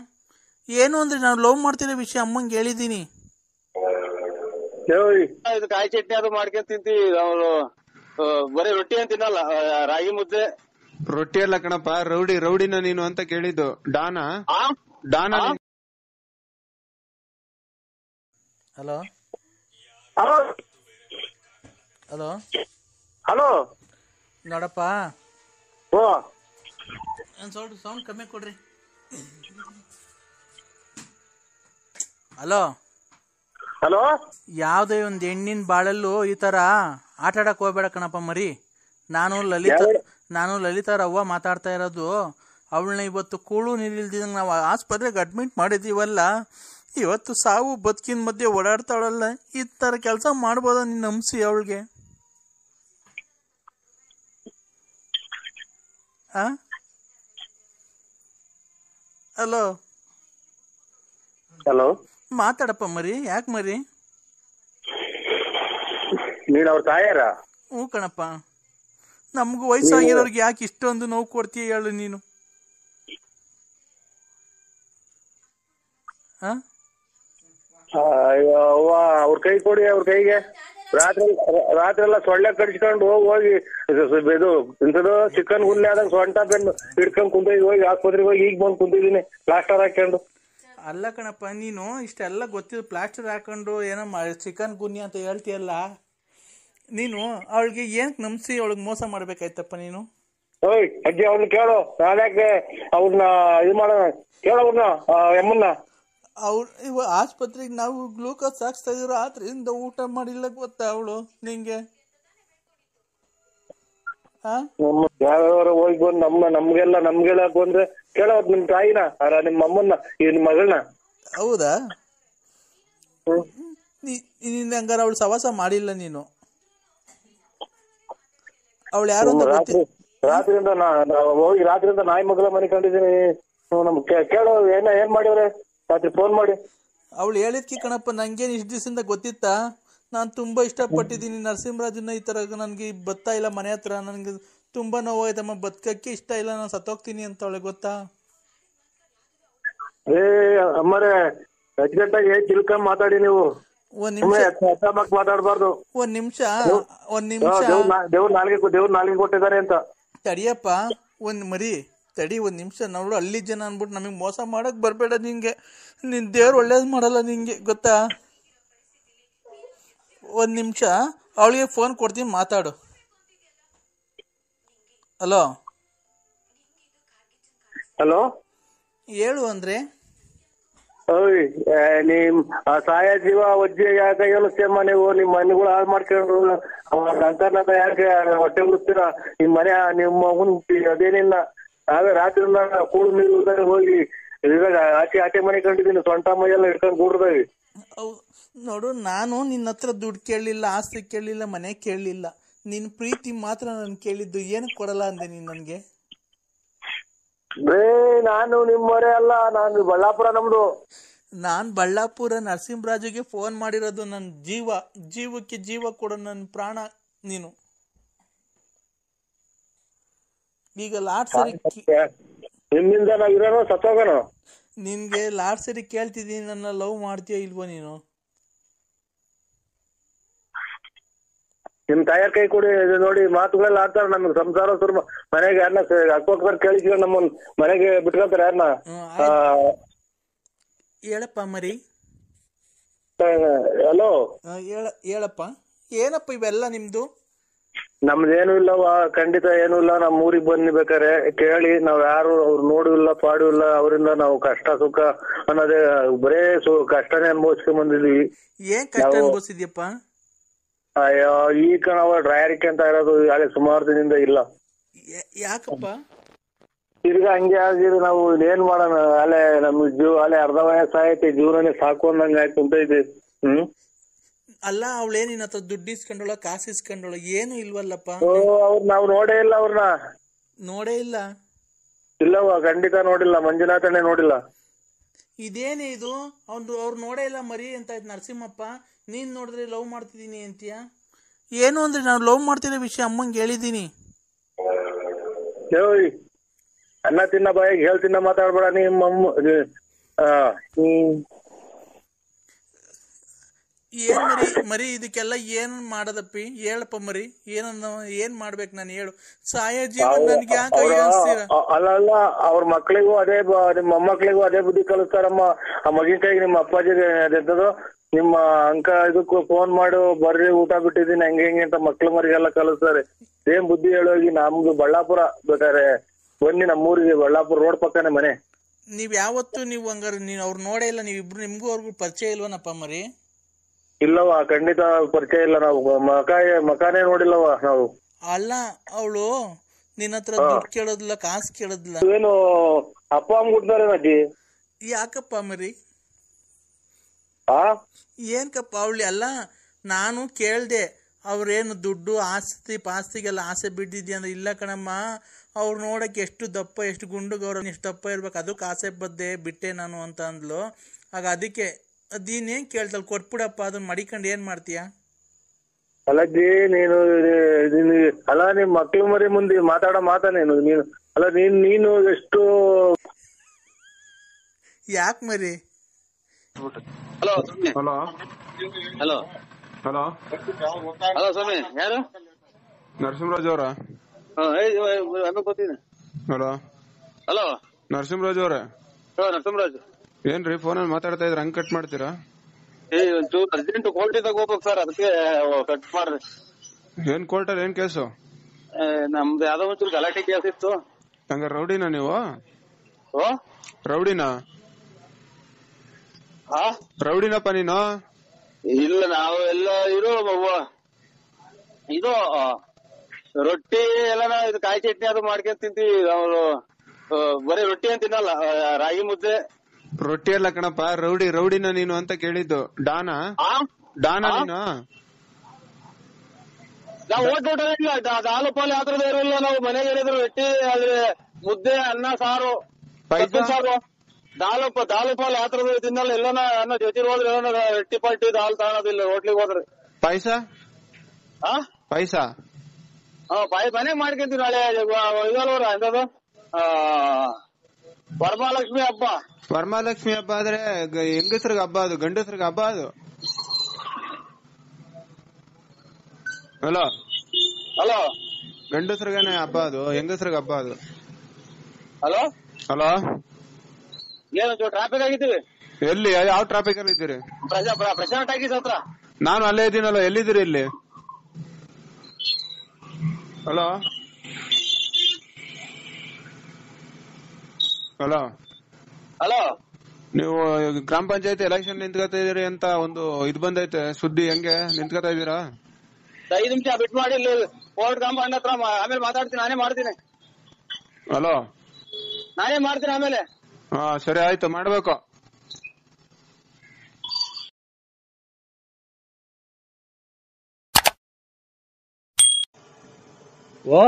ಏನು ಅಂದ್ರೆ ನಾನು ಲವ್ ಮಾಡ್ತಿರೋ ವಿಷಯ ಅಮ್ಮಂಗೆ ಹೇಳಿದೀನಿ. ಕಾಯಿ ಚಟ್ನಿ ಅದು ಮಾಡ್ಕೊಂಡ್ ತಿಂತಿ. ಅವ್ರು ಬರೀ ರೊಟ್ಟಿ ಅಂತ ತಿನ್ನಲ್ಲ, ರಾಗಿ ಮುದ್ದೆ. ರೊಟ್ಟಿ ಅಲ್ಲ ಕಣಪ್ಪ, ರೌಡಿನ ನೀನು ಅಂತ ಕೇಳಿದ್ದು. ಡಾನ. ಹಲೋ, ಹಲೋ ಹಲೋ ನೋಡಪ್ಪ, ಓ ಒಂದು ಸ್ವಲ್ಪ ಸೌಂಡ್ ಕಮ್ಮಿ ಕೊಡ್ರಿ. ಹಲೋ ಹಲೋ, ಯಾವುದೇ ಒಂದು ಹೆಣ್ಣಿನ ಬಾಳಲ್ಲೂ ಈ ಥರ ಆಟ ಆಡಕ್ಕೆ ಹೋಗ್ಬೇಡ ಕಣಪ್ಪ ಮರಿ. ನಾನು ಲಲಿತಾರ ಅವ್ವ ಮಾತಾಡ್ತಾ ಇರೋದು. ಅವಳನ್ನ ಇವತ್ತು ಕೂಳು ನೀರಿಲ್ದಿದಂಗೆ ನಾವು ಆಸ್ಪತ್ರೆಗೆ ಅಡ್ಮಿಟ್ ಮಾಡಿದ್ದೀವಲ್ಲ, ಇವತ್ತು ಸಾವು ಬದುಕಿನ ಮಧ್ಯೆ ಓಡಾಡ್ತಾಳಲ್ಲ, ಈ ಥರ ಕೆಲಸ ಮಾಡ್ಬೋದ ನೀನು ನಂಬಿಸಿ ಅವಳಿಗೆ? ಹಲೋ ಹಲೋ, ಮಾತಾಡಪ್ಪ ಮರಿ, ಯಾಕೆ ಮರಿ? ನೀನ್ ಅವ್ರ ತಾಯಾರ? ಹ್ಞೂ ಕಣಪ್ಪ. ನಮಗೂ ವಯಸ್ಸಾಗಿರೋರ್ಗೆ ಯಾಕೆ ಇಷ್ಟೊಂದು ನೋವು ಕೊಡ್ತೀಯ ಹೇಳು ನೀನು? ಅವ್ವ ಅವ್ರ ಕೈ ಕೊಡಿ, ಅವ್ರ ಕೈಗೆ. ರಾತ್ರಿ ಎಲ್ಲ ಸೊಳ್ಳೆ ಕಡಿಸ್ಕೊಂಡು ಹೋಗಿ ಇದು ಇಂಥದ್ದು ಚಿಕನ್ ಗುನ್ನೆ ಆದಂಗ ಸೊಂಟ ಬೆನ್ನು ಹಿಡ್ಕೊಂಡ್ ಕುಂತಿದ್ವಿ. ಹೋಗಿ ಆಸ್ಪತ್ರೆಗೆ ಹೋಗಿ ಈಗ ಬಂದು ಕುಂತಿದ್ದೀನಿ ಪ್ಲಾಸ್ಟರ್ ಹಾಕೊಂಡು. ಅಲ್ಲ ಕಣಪ್ಪ, ನೀನು ಇಷ್ಟೆಲ್ಲ ಗೊತ್ತಿದ್ದು ಪ್ಲಾಸ್ಟರ್ ಹಾಕೊಂಡು ಏನೋ ಚಿಕನ್ ಗುನ್ನಿ ಅಂತ ಹೇಳ್ತೀಯಲ್ಲ, ನೀನು ಅವಳಿಗೆ ಏನಕ್ಕೆ ನಂಬಿಸಿ ಅವಳಿಗೆ ಮೋಸ ಮಾಡ್ಬೇಕಾಯ್ತಪ್ಪ ನೀನು? ಓಯ್ ಅಜ್ಜಿ, ಅವ್ರನ್ನ ಕೇಳು. ನಾಳ್ಯಾಕೆ ಅವ್ರನ್ನ ಇದು ಮಾಡೋಣ, ಕೇಳೋವ್ರನ್ನ ಎಮ್ಮನ್ನ. ಇವ ಆಸ್ಪತ್ರೆಗೆ ನಾವು ಗ್ಲೂಕೋಸ್ ಹಾಕ್ಸ್ತಾ ಇದ್ರು, ರಾತ್ರಿಯಿಂದ ಊಟ ಮಾಡಿಲ್ಲ ಗೊತ್ತಾ ಅವಳು ನಿಂಗೆ? ಯಾವ್ಯಾವ ಹೋಗಿ ಬಂದು ನಮ್ಗೆಲ್ಲ ಬಂದ್ರೆ ಕೇಳೋದ್ ನಿಮ್ ತಾಯಿನ, ನಿಮ್ಮ ಅಮ್ಮನ್ನ, ನಿಮ್ ಮಗಳನ್ನ. ಹೌದಾ? ನೀನ್ ಹಂಗಾರ ಅವಳು ಸವಾಸ ಮಾಡಿಲ್ಲ ನೀನು? ಅವಳು ಯಾರು ರಾತ್ರಿಯಿಂದ ಹೋಗಿ ರಾತ್ರಿಯಿಂದ ನಾಯಿ ಮಗಳ ಮನೆ ಕಂಡಿದ್ದೀನಿ. ನಮ್ ಕೇಳೋ ಏನ್ ಮಾಡಿವ್ರೆ ರಾತ್ರಿ ಫೋನ್ ಮಾಡಿ? ಅವಳು ಹೇಳಿದ್ಕಿ ಕಣಪ್ಪ, ನಂಗೇನು ಇಷ್ಟು ದಿವಸದಿಂದ ಗೊತ್ತಿತ್ತಾ? ನಾನು ತುಂಬಾ ಇಷ್ಟಪಟ್ಟಿದ್ದೀನಿ ನರಸಿಂಹರಾಜನ್ನ, ಈ ತರ ನನ್ಗೆ ಬರ್ತಾ ಇಲ್ಲ ಮನೆ ಹತ್ರ, ನನ್ಗೆ ತುಂಬಾ ನೋವಾಯ್ತಮ್ಮ, ಬದುಕಕ್ಕೆ ಇಷ್ಟ ಇಲ್ಲ, ನಾನು ಸತ್ತೋಗ್ತೀನಿ ಅಂತ ಅವಳಿಗೆ ಗೊತ್ತಾ? ಅಮ್ಮರೇ ಅಚ್ಚುಕಟ್ಟಾಗಿ ತಿಳ್ಕೊಂಡ್ ಮಾತಾಡಿ ನೀವು. ಒಂದ್ ನಿಮಿಷ ಮಾತಾಡ್ಬಾರ್ದು. ಒಂದ್ ನಿಮಿಷ ದೇವ್ರ ನಾಲ್ಗೆ ಕೊಟ್ಟಿದ್ದಾರೆ ಅಂತ ತಡಿಯಪ್ಪ. ತಡಿ ಒಂದ್ ನಿಮಿಷ. ನೋಡು, ಹಳ್ಳಿ ಜನ ಅನ್ಬಿಟ್ಟು ನಮಗ್ ಮೋಸ ಮಾಡಕ್ ಬರ್ಬೇಡ. ನಿಂಗೆ ನಿನ್ ದೇವ್ರು ಒಳ್ಳೇದ್ ಮಾಡಲ್ಲ ನಿಂಗೆ, ಗೊತ್ತಾ? ಒಂದ್ ನಿಮಿಷ ಅವಳಿಗೆ ಫೋನ್ ಕೊಡ್ತೀನಿ, ಮಾತಾಡು. ಹಲೋ ಹಲೋ, ಹೇಳು ಅಂದ್ರೆ. ಓಯ್ ನಿಮ್ ಸಾಯ ಜೀವ ಅಜ್ಜಿ ಯಾಕೆ ಹೇಳಿಸ್ತೇಮ್ಮ ನೀವು? ನಿಮ್ ಮನೆಗಳು ಹಾಳು ಮಾಡ್ಕೊಂಡ್ರು ಅಂಕರ್ನಾಥ ಯಾಕೆ ಹೊಟ್ಟೆ ಬಿಡ್ತೀರಾ? ನಿಮ್ ಮನೆ ನಿಮ್ಮ ಮಗನ್ ಅದೇನಿಲ್ಲ. ನಾವೇ ರಾತ್ರಿ ಕೂಡು ನೀರು ಹೋಗಿ ಆಚೆ ಮನೆ ಕಂಡಿದ್ದೀನಿ, ಸೊಂಟ ಮೈಯೆಲ್ಲ ಇಟ್ಕೊಂಡು ಕೂಡ್ದಾವಿ. ನೋಡು, ನಾನು ನಿನ್ನ ಹತ್ರ ದುಡ್ಡು ಕೇಳಲಿಲ್ಲ, ಆಸ್ತಿ ಕೇಳಲಿಲ್ಲ, ಮನೆ ಕೇಳಲಿಲ್ಲ, ನಿನ್ ಪ್ರೀತಿ ಮಾತ್ರ ನಾನು ಕೇಳಿದ್ದು. ಏನಕ್ಕೆ ಕೊಡಲ್ಲ ಅಂದೆ ನೀನ್ ನನ್ಗೆ? ನಾನು ನಿಮ್ಮವರೇ ಅಲ್ಲ, ನಾನು ಬಳ್ಳಾಪುರ ನಮ್ದು. ನಾನ್ ಬಳ್ಳಾಪುರ ನರಸಿಂಹರಾಜುಗೆ ಫೋನ್ ಮಾಡಿರೋದು. ನನ್ನ ಜೀವಕ್ಕೆ ಜೀವ ಕೊಡೋ ನನ್ನ ಪ್ರಾಣ ನೀನು. ಈಗ ಲಾಟ್ ಸರಿ ನಿಮ್ಮಿಂದ ನಾವಿರೋ ಸತ್ತೋಗೋಣ. ನಿನ್ಗೆ ಲಾಟ್ ಸರಿ ಕೇಳ್ತಿದ್ದೀನಿ, ನನ್ನ ಲವ್ ಮಾಡ್ತೀಯ ಇಲ್ವೋ ನೀನು? ನಿಮ್ ತಾಯಾರ ಕೈ ಕೊಡಿ, ನೋಡಿ ಮಾತುಗಳೆಲ್ಲ ಆಡ್ತಾರ. ನಮ್ಗೆ ಸಂಸಾರ ಸುರ್ಮ ಮನೆಗೆ ಯಾರನ್ನ ಅಕ್ಕೋಕ್ಬರ್ ಕೇಳಿದ್ವಿ, ನಮ್ಮನ್ ಮನೆಗೆ ಬಿಟ್ಕೊಳ್ತಾರ ಯಾರನ್ನ? ಹೇಳಪ್ಪ ಮರಿ. ಹಲೋ, ಹೇಳಪ್ಪ, ಏನಪ್ಪ ಇವೆಲ್ಲ ನಿಮ್ದು? ನಮ್ದೇನು ಇಲ್ಲವ, ಖಂಡಿತ ಏನು ಇಲ್ಲ. ನಮ್ ಊರಿಗೆ ಬಂದ್ ಬೇಕಾರೆ ಕೇಳಿ. ನಾವ್ ಯಾರು ಅವ್ರು ನೋಡು ಇಲ್ಲ ಪಾಡು ಇಲ್ಲ. ಅವರಿಂದ ನಾವು ಕಷ್ಟ ಸುಖ ಅನ್ನೋದೇ ಬರೇ ಕಷ್ಟನೇ ಅನುಭವಿಸ್ಕೊಂಡ್ ಬಂದಿದ್ವಿ. ಏನ್ ಕಷ್ಟ ಅನುಭವಿಸಿದ್ಯಪ್ಪ? ಅಯ್ಯೋ, ಈಗ ನಾವು ಡ್ರೈಯರಿಕೆ ಅಂತ ಇರೋದು ಅಲ್ಲಿ ಸುಮಾರು ದಿನದಿಂದ ಇಲ್ಲ. ಯಾಕಪ್ಪ? ತಿರ್ಗಾ ಹಂಗೆ ಆಗಿದೆ. ನಾವು ಏನ್ ಮಾಡೋಣ? ಅಲ್ಲೇ ನಮ್ ಅಲ್ಲೇ ಅರ್ಧ ವಯಸ್ಸಾಯ್ತಿ, ಜೀವನನೇ ಸಾಕು ಅನ್ನಂಗ ಆಯ್ತು ಅಂತ ಇದೆ. ಅಲ್ಲ, ಅವಳೇನ್ ನಿನ್ನ ಹತ್ರ ದುಡ್ಡು ಇಸ್ಕೊಂಡೋಳ, ಕಾಸು ಇಸ್ಕೊಂಡೋಳ? ಏನು ಇಲ್ವಲ್ಲಪ್ಪ. ಅವ್ರು ನಾವು ನೋಡೇ ಇಲ್ಲ, ಅವ್ರನ್ನ ನೋಡೇ ಇಲ್ಲ. ಇಲ್ಲವ, ಖಂಡಿತ ನೋಡಿಲ್ಲ. ಮಂಜುನಾಥನೇ ನೋಡಿಲ್ಲ. ಇದೇನೇ ಇದು? ಅವ್ರು ನೋಡೇ ಇಲ್ಲ ಮರಿ ಅಂತ ಆಯ್ತು ನರಸಿಂಹಪ್ಪ. ನೀನ್ ನೋಡಿದ್ರೆ ಲವ್ ಮಾಡ್ತಿದ್ದೀನಿ ಅಂತೀಯ? ಏನು ಅಂದ್ರೆ ನಾನು ಲವ್ ಮಾಡ್ತಿರೋ ವಿಷಯ ಅಮ್ಮಂಗೆ ಹೇಳಿದ್ದೀನಿ. ಅನ್ನ ತಿನ್ನ ಬಾಯಿಗೆ ಹೇಳ್ತಿನ್ನ ಮಾತಾಡ್ಬೇಡ ನಿಮ್ಮ ಏನ್ ಮರಿ ಇದಕ್ಕೆಲ್ಲ ಏನ್ ಮಾಡದಪ್ಪಿ? ಹೇಳಪ್ಪ ಮರಿ, ಏನ್ ಮಾಡ್ಬೇಕು ನಾನು? ಹೇಳು. ಸಾಯ ಜೀವನ ನನ್ಗೆ ಯಾಕೆ ಅನ್ಸ್ತೀರಾ? ಅಲ್ಲ, ಅವ್ರ ಮಕ್ಳಿಗೂ ಅದೇ, ನಿಮ್ಮ ಮೊಮ್ಮಕ್ಳಿಗೂ ಅದೇ ಬುದ್ಧಿ ಕಲಿಸ್ತಾರಮ್ಮ. ಆ ಮಗಿನ ಕೈಗೆ ನಿಮ್ಮ ಅಪ್ಪಾಜಿಗೆ ಅದೆಂತದು ನಿಮ್ಮ ಅಂಕ ಇದಕ್ಕೂ ಫೋನ್ ಮಾಡಿ ಬರ್ರಿ ಊಟ ಬಿಟ್ಟಿದೀನಿ ಹಂಗೆ ಹಿಂಗೆ ಅಂತ ಮಕ್ಳು ಮರಿಗೆಲ್ಲ ಕಲಿಸ್ತಾರೆ. ಏನ್ ಬುದ್ಧಿ ಹೇಳೋಗಿ, ನಮ್ದು ಬಳ್ಳಾಪುರ ಬೇಕಾರೆ ಬನ್ನಿ ನಮ್ಮೂರಿಗೆ, ಬಳ್ಳಾಪುರ ರೋಡ್ ಪಕ್ಕನೆ ಮನೆ. ನೀವ್ ಯಾವತ್ತು ನೀವು ಹಂಗಾರೆ ನೀವ್ ಅವ್ರು ನೋಡೇ ಇಲ್ಲ, ನೀವಿಬ್ರು ನಿಮ್ಗೂ ಅವ್ರಿಗೂ ಪರಿಚಯ ಇಲ್ವನಪ್ಪ ಮರಿ? ಇಲ್ಲವ, ಖಂಡಿತ ಪರಿಚಯ ಇಲ್ಲ. ನಾವು ಮಕಾನೇ ನೋಡಿಲ್ಲವ ನಾವು. ಅಲ್ಲ, ಅವಳು ನಿನ್ನ ಹತ್ರ ದುಡ್ಡು ಕೇಳೋದಿಲ್ಲ, ಕಾಸು ಕೇಳೋದಿಲ್ಲ. ಏನು ಅಪ್ಪ ಅಮ್ಮ ಕೊಡ್ತಾರೆ ಅಜ್ಜಿ? ಯಾಕಪ್ಪ ಮರಿ? ಏನ್ಕಪ್ಪ ಅವಳಿ? ಅಲ್ಲ, ನಾನು ಕೇಳ್ದೆ ಅವ್ರೇನು ದುಡ್ಡು ಆಸ್ತಿ ಪಾಸ್ತಿಗೆಲ್ಲ ಆಸೆ ಬಿದ್ದಿದ್ಯಾ ಅಂದ್ರೆ, ಇಲ್ಲ ಕಣಮ್ಮ, ಅವ್ರು ನೋಡಕ್ಕೆ ಎಷ್ಟು ದಪ್ಪ, ಎಷ್ಟು ಗುಂಡುಗವ್ರ, ಎಷ್ಟು ದಪ್ಪ ಇರ್ಬೇಕು, ಅದಕ್ಕೆ ಆಸೆ ಬದ್ದೆ ಬಿಟ್ಟೆ ನಾನು ಅಂತ ಅಂದ್ಲು. ಆಗ ಅದಕ್ಕೆ ಅದೇನೇನ್ ಕೇಳ್ತಲ್, ಕೊಟ್ಬಿಡಪ್ಪ, ಅದನ್ನ ಮಡಿಕೊಂಡು ಏನ್ ಮಾಡ್ತೀಯ? ಅಲ್ಲಜ್ಜಿ ನೀನು ಅಲ್ಲ, ನಿಮ್ ಮಕ್ಳು ಮರಿ ಮುಂದೆ ಮಾತಾಡೋ ಮಾತಾ ನೀನು ಅಲ್ಲ, ನೀನು ಎಷ್ಟು ಯಾಕೆ ಮರಿ? Hello hello hello hello hello ಸ್ವಾಮಿ, ಯಾರು? ನರಸಿಂಹರಾಜ್ ಅವರ? ಹಲೋ ಹಲೋ ನರಸಿಂಹರಾಜ್ ಅವ್ರ? ನರಸಿಂಹರಾಜ್ ಏನ್ರಿ ಫೋನಲ್ಲಿ ಮಾತಾಡ್ತಾ ಇದ್ರ, ಹಂಗ್ ಕಟ್ ಮಾಡ್ತೀರಾ? ಒಂಚೂರು ಅರ್ಜೆಂಟ್ ಕೋರ್ಟಿದಾಗ ಹೋಗ್ಬೇಕು ಸರ್, ಅದಕ್ಕೆ ಕಟ್ ಮಾಡ್ರಿ. ಏನ್ ಕೋರ್ಟಲ್ಲಿ ಏನ್ ಕೇಸು? ನಮ್ದು ಯಾವ್ದೋ ಒಂಚೂರು ಗಲಾಟೆ ಕೇಸ್ ಇತ್ತು. ಹಂಗ ರೌಡಿನಾ ನೀವು? ರೌಡಿನಾ? ರೌಡಿನಪ್ಪ ನೀನು? ಇಲ್ಲ, ನಾವು ಎಲ್ಲ ಇದು ರೊಟ್ಟಿ ಎಲ್ಲ ಇದು ಕಾಯಿ ಚಟ್ನಿ ಅದು ಮಾಡ್ಕೊಂಡ್ ತಿಂತೀವಿ. ಅವ್ರು ಬರೀ ರೊಟ್ಟಿ ಅಂತ ತಿನ್ನಲ್ಲ, ರಾಗಿ ಮುದ್ದೆ. ರೊಟ್ಟಿ ಎಲ್ಲ ಕಣಪ್ಪ, ರೌಡಿನ ನೀನು ಅಂತ ಕೇಳಿದ್ದು. ಡಾನಾ ನೀನು? ನಾವು ಹಾಲು ಪಾಲು ಯಾತ್ರದ ಇರಲಿಲ್ಲ, ನಾವು ಮನೆಗೆ ಹೇಳಿದ್ರು ರೊಟ್ಟಿ ಆದ್ರೆ ಮುದ್ದೆ, ಅನ್ನ, ಸಾರು, ಸಾರು, ದಾಲು ಪಾಲು ಯಾತ್ರದ ತಿನ್ನಲ್ಲ. ಎಲ್ಲನ ಅನ್ನ ಜೊತೆ ಹೋದ್ರೆ ರೊಟ್ಟಿ ಪಟ್ಟಿ ದಾಲ್ ತಗೊಳೋದಿಲ್ಲ ಹೋಟ್ಲಿಗೆ ಹೋದ್ರೆ. ಪಾಯಸ ಪಾಯಸ ಮನೆಗೆ ಮಾಡ್ಕೊಂತೀವಿ. ನಾಳೆ ಇದಲ್ವರ ಎಂತದು ವರಮಹಾಲಕ್ಷ್ಮಿ ಹಬ್ಬ. ವರಮಹಾಲಕ್ಷ್ಮಿ ಹಬ್ಬ ಆದ್ರೆ ಹೆಂಗಸ್ರಿಗೆ ಹಬ್ಬ, ಅದು ಗಂಡಸ್ರಿಗೆ ಹಬ್ಬ ಅದು. ಹಲೋ ಹಲೋ ಗಂಡಸ್ರಿಗೇನೆ ಹಬ್ಬ ಅದು, ಹೆಂಗಸ್ರಿಗೆ ಹಬ್ಬ ಅದು. ಹಲೋ ಹಲೋ ಏನು ಟ್ರಾಫಿಕ್ ಆಗಿದ್ದೀವಿ? ಎಲ್ಲಿ, ಯಾವ ಟ್ರಾಫಿಕ್ ಅಲ್ಲಿ ಇದ್ದೀರಿ? ಪ್ರಶಾಂತ್ ಟಾಕೀಸ್ ಹತ್ರ. ನಾನು ಅಲ್ಲೇ ಇದ್ದೀನಲ್ಲ, ಎಲ್ಲಿದ್ದೀರಿ ಇಲ್ಲಿ? ಹಲೋ ಹಲೋ ಹಲೋ ನೀವು ಗ್ರಾಮ ಪಂಚಾಯತಿ ಎಲೆಕ್ಷನ್ ನಿಂತ್ಕೊತಾ ಇದೀರಿ ಅಂತ ಒಂದು ಇದು ಬಂದೈತೆ ಸುದ್ದಿ, ಹೆಂಗೆ ನಿಂತ್ಕೊತಾ ಇದೀರಾ? 5 ನಿಮಿಷ ಬಿಟ್ ಮಾಡಿ ಇಲ್ಲಿ ಕೋರ್ಟ್ ಕಾಂಪೌಂಡ್ ಹತ್ರ, ಆಮೇಲೆ ಮಾತಾಡ್ತೀನಿ, ನಾನೇ ಮಾಡ್ತೀನಿ. ಹಲೋ ನಾನೇ ಮಾಡ್ತೀನಿ ಆಮೇಲೆ. ಹಾ ಸರಿ ಆಯ್ತು, ಮಾಡ್ಬೇಕು. ಓ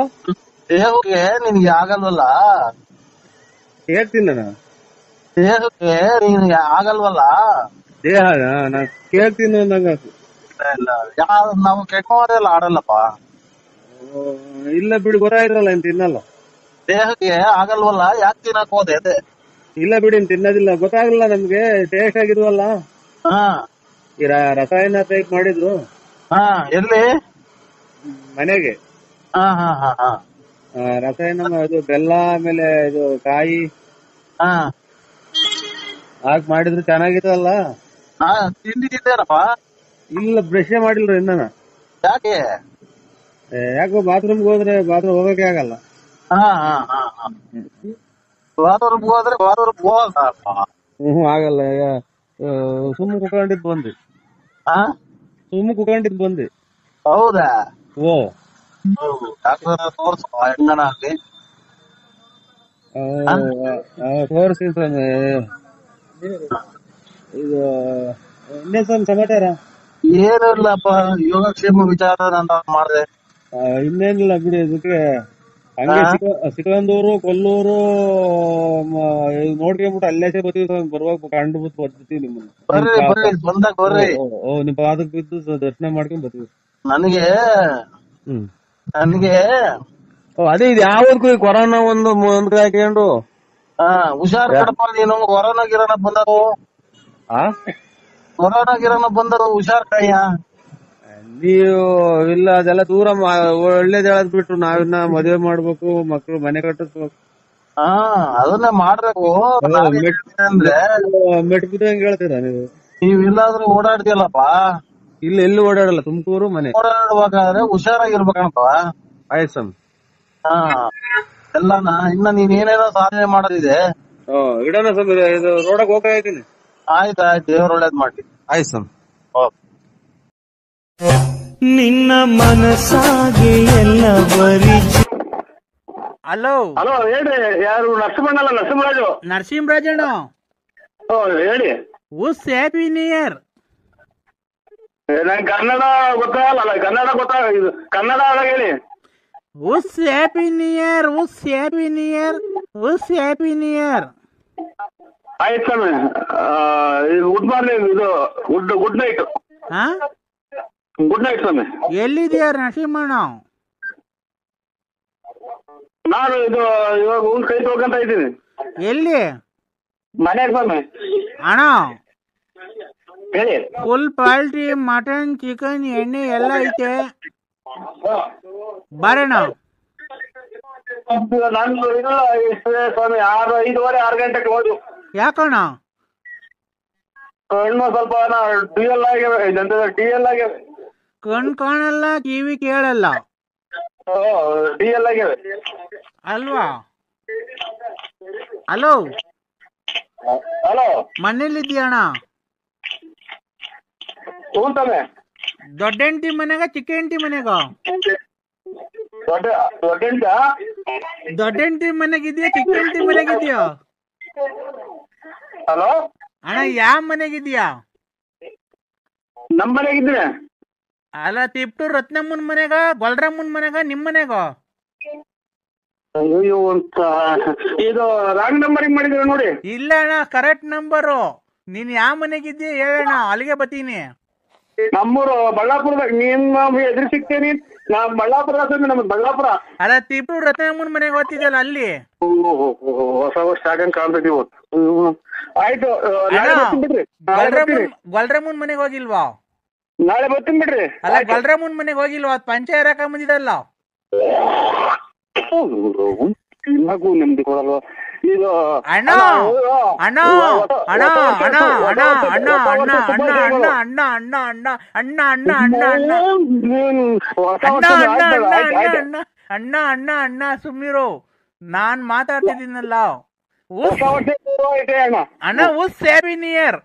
ದೇಹಕ್ಕೆ ನಿನ್ಗೆ ಆಗಲ್ವಲ್ಲ? ಹೇಳ್ತೀನಿ ನಾನು, ದೇಹಕ್ಕೆ ನಿನ್ಗೆ ಆಗಲ್ವಲ್ಲ? ದೇಹ ನಾ ಕೇಳ್ತೀನಿ ಅಂದಂಗ. ನಾವು ಕೆಟ್ಟವರೆಲ್ಲ ಆಡಲ್ಲಪ್ಪ. ಇಲ್ಲ ಬಿಡಿ, ಗೊತ್ತಾಯ್ತಲ್ಲ, ಏನ್ ತಿನ್ನಲ್ಲ. ದೇಹಕ್ಕೆ ಆಗಲ್ವಲ್ಲ, ಯಾಕೆ ತಿನ್ನಕ್ ಹೋದೆ? ಅದೇ ಇಲ್ಲ ಬಿಡಿ, ತಿನ್ನೋದಿಲ್ಲ, ಗೊತ್ತಾಗಲ್ಲ ನಮ್ಗೆ. ಟೇಸ್ಟ್ ಆಗಿದ್ವಲ್ಲ, ಈ ರಸಾಯನ ಟೈಪ್ ಮಾಡಿದ್ರು. ಎಲ್ಲಿ? ಮನೆಗೆ ರಸಾಯನ, ಇದು ಬೆಲ್ಲ, ಆಮೇಲೆ ಇದು ಕಾಯಿ ಹಾಕಿ ಮಾಡಿದ್ರು, ಚೆನ್ನಾಗಿತ್ತಲ್ಲ. ತಿಂದಿದ್ದೇನಪ್ಪ? ಇಲ್ಲ, ಬ್ರಷ್ ಮಾಡಿಲ್ರಿ ಇನ್ನ. ಯಾಕೆ? ಯಾಕೋ ಬಾತ್ರೂಮ್ಗೆ ಹೋದ್ರೆ ಬಾತ್ರೂಮ್ ಹೋಗಕ್ಕೆ ಆಗಲ್ಲ. ಬಾತ್ರೂಮ್ಗೆ ಹೋದ್ರೆ ಆಗಲ್ಲ. ಸುಮ್ಮ ಕುತ್ಕೊಂಡಿದ್ ಬಂದಿ. ಹೌದಾ? ಓ ತೋರಿಸ್ತೀನಿ ಸ್ವಾಮಿ. ಇದು ಇನ್ನೇನ್ ಸಮಾಚಾರ? ಏನಿಲ್ಲಪ್ಪ, ಯೋಗಕ್ಷೇಮ ವಿಚಾರ ಅಂತ ಮಾಡಿದೆ. ಇನ್ನೇನಿಲ್ಲ ಬಿಡಿ, ಇದಕ್ಕೆ ಹಂಗೆ ಸಿಕಂದೂರು, ಕೊಲ್ಲೂರು ನೋಡ್ಕೊಂಡ್ಬಿಟ್ಟು ಅಲ್ಲೇ ಬರ್ತೀವಿ, ಬರ್ಬೇಕು, ಕಂಡು ಬಿಟ್ಟು ಬರ್ತೀವಿ ನಿಮ್ಮನ್ನ. ನಿಮ್ ಪಾದಕ್ ಬಿದ್ದು ದರ್ಶನ ಮಾಡ್ಕೊಂಡ್ ಬರ್ತೀವಿ. ನನಗೆ ಅದೇ ಇದು ಯಾವದಕ್ಕೂ ಕೊರೋನಾ ಒಂದು ಮುಂದೆ ಹಾಕೊಂಡು ಹುಷಾರ್ ಕಡಪ ನೀನು. ಕೊರೋನಾ ಗಿರೋನ ಬಂದರು, ಹುಷಾರ್ ಕಯ್ಯ. ನೀವು ಇಲ್ಲ, ಅದೆಲ್ಲ ದೂರ ಒಳ್ಳೇದ್ ಹೇಳದ್ ಬಿಟ್ರು ನಾವಿನ್ನ ಮದುವೆ ಮಾಡ್ಬೇಕು, ಮಕ್ಳು ಮನೆ ಕಟ್ಟಿಸ್ಬೇಕು. ಅದನ್ನೇ ಮಾಡ್ಬೇಕು. ಮೆಟ್ ಬಿದ್ದಂಗೆ ಹೇಳ್ತೀರಾ ನೀವು? ನೀವಿಲ್ಲಾದ್ರೂ ಓಡಾಡ್ತಿಯಲ್ಲಪ್ಪ, ಇಲ್ಲಿ ಎಲ್ಲಿ ಓಡಾಡಲ್ಲ, ತುಮಕೂರು ಮನೆ. ಓಡಾಡುವಾಗಾದ್ರೆ ಹುಷಾರಾಗಿರ್ಬೇಕಣಪ್ಪ. ಆಯ್ತು ಸ್ವಾಮಿ. ಹಾ ಎಲ್ಲಾನ ಇನ್ನ ನೀನ್ ಏನೇನೋ ಸಾಧನೆ ಮಾಡೋದಿದೆ. ಇಡೋಣ ಸ್ವಾಮಿ, ಇದು ರೋಡಕ್ಕೆ ಹೋಗ್ತಾ ಇದ್ದೀನಿ. ಆಯ್ತು ದೇವ್ರ ಒಳ್ಳೇದ್ ಮಾಡ್ಲಿ. ಆಯ್ತು ಸ್ವಾಮಿ. ನಿನ್ನ ಮನಸ್ಸಾಗೆ ಎಲ್ಲ ಹಲೋ ಹಲೋ, ಹೇಳ್ರಿ. ಯಾರು? ನರಸಿಂಹಣ್ಣಲ್ಲ, ನರಸಿಂಹರಾಜು. ನರಸಿಂಹರಾಜಣ್ಣ, ಹೇಳಿ. Happy new year. ನಂಗೆ ಕನ್ನಡ ಗೊತ್ತಾಗಲ್ಲ, ಕನ್ನಡ ಗೊತ್ತಾಗ, ಕನ್ನಡ ಹೇಳಿ. Happy new year, happy new year, happy new year. ಆಯ್ತು ಸ್ವಾಮಿ. ಗುಡ್ ಮಾರ್ನಿಂಗ್, ಇದು ಗುಡ್ ನೈಟ್. ಗುಡ್ ನೈಟ್ ಸ್ವಾಮಿ. ಎಲ್ಲಿದೆಯಾ ನರಸಿಂಹಣ್ಣ? ನಾನು ಇದು ಇವಾಗ ಕೈ ತೊಳ್ಕೊಂತ ಇದ್ದೀನಿ. ಎಲ್ಲಿ? ಮನೆಗೆ ಸ್ವಾಮಿ. ಅಣ್ಣ, ಹೇಳಿ. ಫುಲ್ ಪಾಲ್ಟ್ರಿ, ಮಟನ್, ಚಿಕನ್, ಎಣ್ಣೆ ಎಲ್ಲ ಐತೆ, ಬರೋಣ. ನಾನು ಇಲ್ಲ ಸ್ವಾಮಿ, 5:30-6 ಗಂಟೆಗೆ ಹೋದು. ಯಾಕಣ್ಣ? ಕಣ್ಣು ಸ್ವಲ್ಪ ಡಿಎಲ್ ಆಗ್ಯಾವೆ. ಕಣ್ ಕಾಣಲ್ಲ, ಕಿವಿ ಕೇಳಲ್ಲ ಡಿಎಲ್ ಆಗ್ಯಾವೆ ಅಲ್ವಾ? ಹಲೋ ಹಲೋ, ಮನೇಲಿದ್ಯಣ್ಣ? ತಗೊಂತಾನೆ. ದೊಡ್ಡ ಹೆಂಡತಿ ಮನೆಗ, ಚಿಕ್ಕ ಹೆಂಡತಿ ಮನೆಗ? ದೊಡ್ಡ ಹೆಂಡತಿ ಮನೆಗಿದ್ಯಾ, ಚಿಕ್ಕ ಹೆಂಡತಿ ಮನೆಗಿದ್ಯಾ? ಹಲೋ ಅಣ್ಣ, ಯಾವ ಮನೆಗಿದ್ಯಾ? ನಮ್ ಮನೆಗಿದ್ರೆ. ಅಲ್ಲ, ತಿಪ್ಟೂರ್ ರತ್ನಮ್ಮನ್ ಮನೆಗ, ಗೊಲ್ರಮ್ಮನ್ ಮನೆಗ, ನಿಮ್ ಮನೆಗ? ಅಯ್ಯೋ ಅಂತ ಇದು ರಾಂಗ್ ನಂಬರಿಂಗ್ ಮಾಡಿದ್ರೆ ನೋಡಿ. ಇಲ್ಲ ಅಣ್ಣ, ಕರೆಕ್ಟ್ ನಂಬರು. ನೀನ್ ಯಾವ ಮನೆಗಿದ್ಯಾ ಹೇಳಣ್ಣ, ಅಲ್ಲಿಗೆ ಬತ್ತೀನಿ. ನಮ್ಮೂರು ಬಳ್ಳಾಪುರದಾಗ. ನಿಮ್ಮ ಎದುರು ಸಿಗ್ತೇನಿ. ನಾ ಬಳ್ಳಾಪುರ, ನಮ್ದು ಬಳ್ಳಾಪುರ. ಅಲ್ಲ, ತಿಪ್ಟೂರ್ ರತ್ನಮ್ಮನ್ ಮನೆಗೆ ಓದ್ತಿದ್ದಲ್ಲ, ಅಲ್ಲಿ. ಹೊಸ ವರ್ಷ ಆಗಂಗ್ ಕಾಣ್ತೈತಿ ಇವತ್ತು. ಆಯ್ತು, ನಾಳೆ ಬರ್ತೀನಿ ಬಿಡ್ರಿ. ಗೊಲ್ರಮ್ಮನ್ ಮನೆಗೆ ಹೋಗಿಲ್ವಾ? ನಾಳೆ ಬರ್ತೀನಿ ಬಿಡ್ರಿ. ಅಲ್ಲ, ಗೊಲ್ರಮ್ಮನ್ ಮನೆಗೆ ಹೋಗಿಲ್ವಾ? ಅದ್ ಪಂಚಾಯತ್ ಹಾಕ ಬಂದಿದಲ್ಲ. ನೆಮ್ಮದಿ ಕೊಡಲ್ವಾ ಇದು? ಅಣ್ಣ ಅಣ್ಣ ಅಣ್ಣ ಅಣ್ಣ ಅಣ್ಣ ಅಣ್ಣ ಅಣ್ಣ ಅಣ್ಣ ಅಣ್ಣ ಅಣ್ಣ ಅಣ್ಣ ಅಣ್ಣ ಅಣ್ಣ ಅಣ್ಣ ಅಣ್ಣ ಅಣ್ಣ ಅಣ್ಣ ಅಣ್ಣ ಸುಮ್ನಿರು, ನಾನ್ ಮಾತಾಡ್ತಿದ್ದೀನಲ್ಲ. ಅಣ್ಣ, ಹ್ಯಾಪಿ ನ್ಯೂ ಇಯರ್.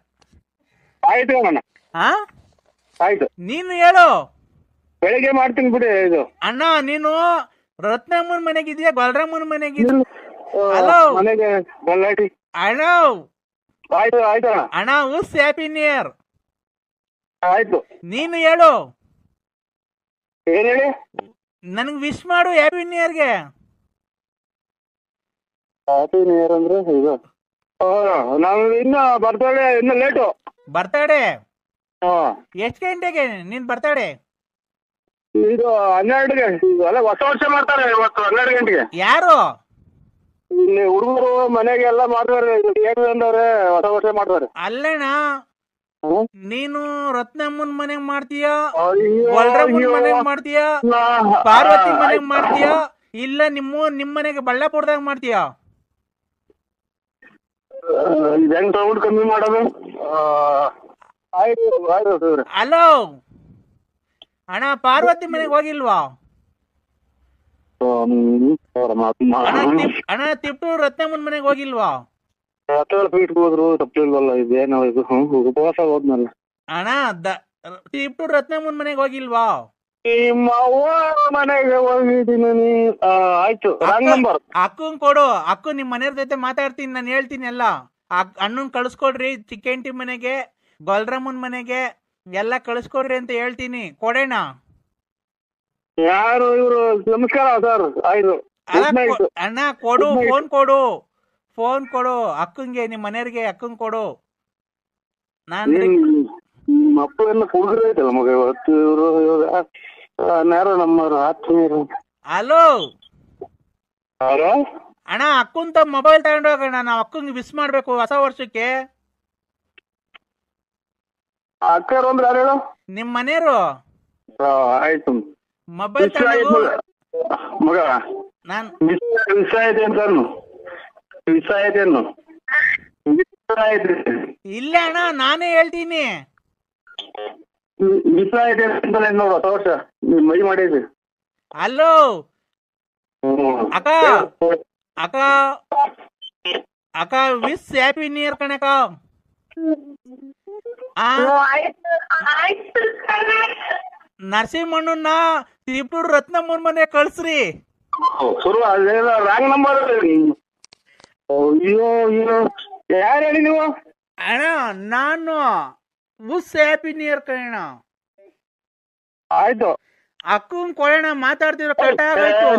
ಆಯ್ತು ಅಣ್ಣ. ಆಯ್ತು, ನೀನು ಹೇಳು. ಬೆಳಿಗ್ಗೆ ಮಾಡ್ತೀನಿ ಬಿಡಿ. ಇದು ಅಣ್ಣ, ನೀನು ರತ್ನಮ್ಮನ್ ಮನೆಗಿದ್ಯಾ, ಗೊಲ್ರಮ್ಮನ್ ಮನೆಗಿದ್ಯಾ? ಹಲೋ, ಮನೆಗೆ ಬಳ್ಳಾಟಿ. ಅಣ್ಣ. ಆಯ್ತು ಆಯ್ತು ಅಣ್ಣ. ಅಣ್ಣ, ಹ್ಯಾಪಿ ನ್ಯೂ ಇಯರ್. ಆಯ್ತು, ನೀನು ಹೇಳು. ಏನ್ ಹೇಳಿ? ನನ್ಗೆ ವಿಶ್ ಮಾಡು ಹ್ಯಾಪಿ ನ್ಯೂ ಇಯರ್ಗೆ. ಹ್ಯಾಪಿ ನ್ಯೂ ಇಯರ್ ಅಂದ್ರೆ ಇದು ನಾವು ಇನ್ನ ಬರ್ತಡೇ ಇನ್ನು ಲೇಟು. ಬರ್ತಡೇ ಎಷ್ಟ್ ಗಂಟೆಗೆ ನಿನ್ ಬರ್ತಡೇ? ಇದು 12ಗೆ. ಅಲ್ಲ, ಹೊಸ ವರ್ಷ ಮಾಡ್ತಾರೆ ಇವತ್ತು 12 ಗಂಟೆಗೆ. ಯಾರು? ಇಲ್ಲಿ ಹುಡುಗರು ಮನೆಗೆ ಎಲ್ಲ ಮಾಡ್ತಾರೆ. ಏನಂದ್ರೆ ಹೊಸ ವರ್ಷ ಮಾಡ್ತಾರೆ. ಅಲ್ಲಣ್ಣ, ನೀನು ರತ್ನಮ್ಮನ್ ಮನೆಗ್ ಮಾಡ್ತೀಯ, ಗೊಲ್ರಮ್ಮನ್ ಮನೆಗ್ ಮಾಡ್ತೀಯ, ಪಾರ್ವತಿ ಮನೆಗ್ ಮಾಡ್ತೀಯ, ಇಲ್ಲ ನಿಮ್ ಮನೆಗೆ ಬಳ್ಳಾಪುರದಾಗ ಮಾಡ್ತೀಯ? ಹೆಂಗ್ ಸೌಂಡ್ ಕಮ್ಮಿ ಮಾಡೋದು? ಆಯ್ತು ಆಯ್ತು. ಹಲೋ ಅಣ್ಣ, ಪಾರ್ವತಿ ಮನೆಗೆ ಹೋಗಿಲ್ವಾ? ಅಣ್ಣ, ತಿಪ್ಟೂರ್ ರತ್ನಮ್ಮನ್ ಮನೆಗೆ ಹೋಗಿಲ್ವಾ? ಫೀಟ್ ಹೋದ್ರು ತಪ್ಪಿಲ್ವಲ್ಲ. ಇದೇನೋ ಇದು ಉಪವಾಸ ಹೋದ್ನಲ್ಲ. ಅಣ್ಣ, ತಿಪ್ಟೂರ್ ರತ್ನಮ್ಮನ್ ಮನೆಗೆ ಹೋಗಿಲ್ವಾ? ನಿಮ್ಮ ಮನೆಗೆ ಹೋಗಿದ್ದೀನಿ. ಆಯ್ತು, ರಾಂಗ್ ನಂಬರ್. ಅಕ್ಕಂಗ್ ಕೊಡು. ಅಕ್ಕ ನಿಮ್ ಮನೆಯವ್ರ ಜೊತೆ ಮಾತಾಡ್ತೀನಿ, ನಾನು ಹೇಳ್ತೀನಿ ಎಲ್ಲ. ಅಣ್ಣನ್ ಕಳ್ಸ್ಕೊಡ್ರಿ, ಚಿಕ್ಕ ಹೆಂಡತಿ ಮನೆಗೆ, ಗೊಲ್ರಮ್ಮನ್ ಮನೆಗೆ ಎಲ್ಲ ಕಳ್ಸ್ಕೊಡ್ರಿ ಅಂತ ಹೇಳ್ತೀನಿ. ಕೊಡೋಣ. ಯಾರು ಇವರು? ನಮಸ್ಕಾರ ಸರ್. ಆಯ್ತು ಅಣ್ಣ, ಕೊಡು, ಫೋನ್ ಕೊಡು ಅಕ್ಕಂಗೆ, ನಿಮ್ ಮನೆಯವ್ರಿಗೆ ಅಕ್ಕಂಗ್ ಕೊಡು. ನಿಮ್ಮ ಅಪ್ಪ ಎಲ್ಲ ಕುಡಿದ್ರೆ ಐತಲ್ಲ ಮಗ ಇವತ್ತು. ಇವರು ಯಾರೋ ನಮ್ಮವ್ರು ಆತ್ಮೀಯರು. ಹಲೋ ಯಾರೋ? ಅಣ್ಣ, ಅಕ್ಕಂತ ಮೊಬೈಲ್ ತಗೊಂಡೋಗೋಣ, ನಾವು ಅಕ್ಕಂಗೆ ವಿಶ್ ಮಾಡ್ಬೇಕು ಹೊಸ ವರ್ಷಕ್ಕೆ. ಅಕ್ಕರು ಅಂದ್ರೆ ಯಾರು ಹೇಳು? ನಿಮ್ ಮನೆಯವರು. ಆಯ್ತು, ಮೊಬೈಲ್ ಮಗ. ನಾನು ವಿಷ ಇದೆ ಅಂತ ವಿಷ ಇದೆ. ಇಲ್ಲ ಅಣ್ಣ, ನಾನೇ ಹೇಳ್ತೀನಿ. ಬಿಸಿಲಾಗಿದೆ ನೋಡು ತೋರ್ಸ ಮೈ ಮಾಡಿದ್ವಿ. ಹಲೋ ಅಕ್ಕ, ಅಕ್ಕ ಅಕ್ಕ ವಿಶ್ ಹ್ಯಾಪಿ ನ್ಯೂ ಇಯರ್ ಕಣಕ್ಕ. ನರಸಿಂಹಣ್ಣನ ತಿಪ್ಟೂರ್ ರತ್ನಮ್ಮನ್ ಮನೆ ಕಳ್ಸ್ರಿ. ಶುರು ಅದೇನ ರಾಂಗ್ ನಂಬರ್. ಅಯ್ಯೋ ಅಯ್ಯೋ ಯಾರು ಹೇಳಿ ನೀವು? ಅಣ್ಣ ನಾನು ವಿಶ್ ಹ್ಯಾಪಿ ನ್ಯೂ ಇಯರ್ ಕಣ. ಆಯ್ತು ಅಕ್ಕನ್ ಕೊಡೋಣ, ಮಾತಾಡ್ತಿರೋ ಕಟ್ಟಾಗಾಯ್ತು.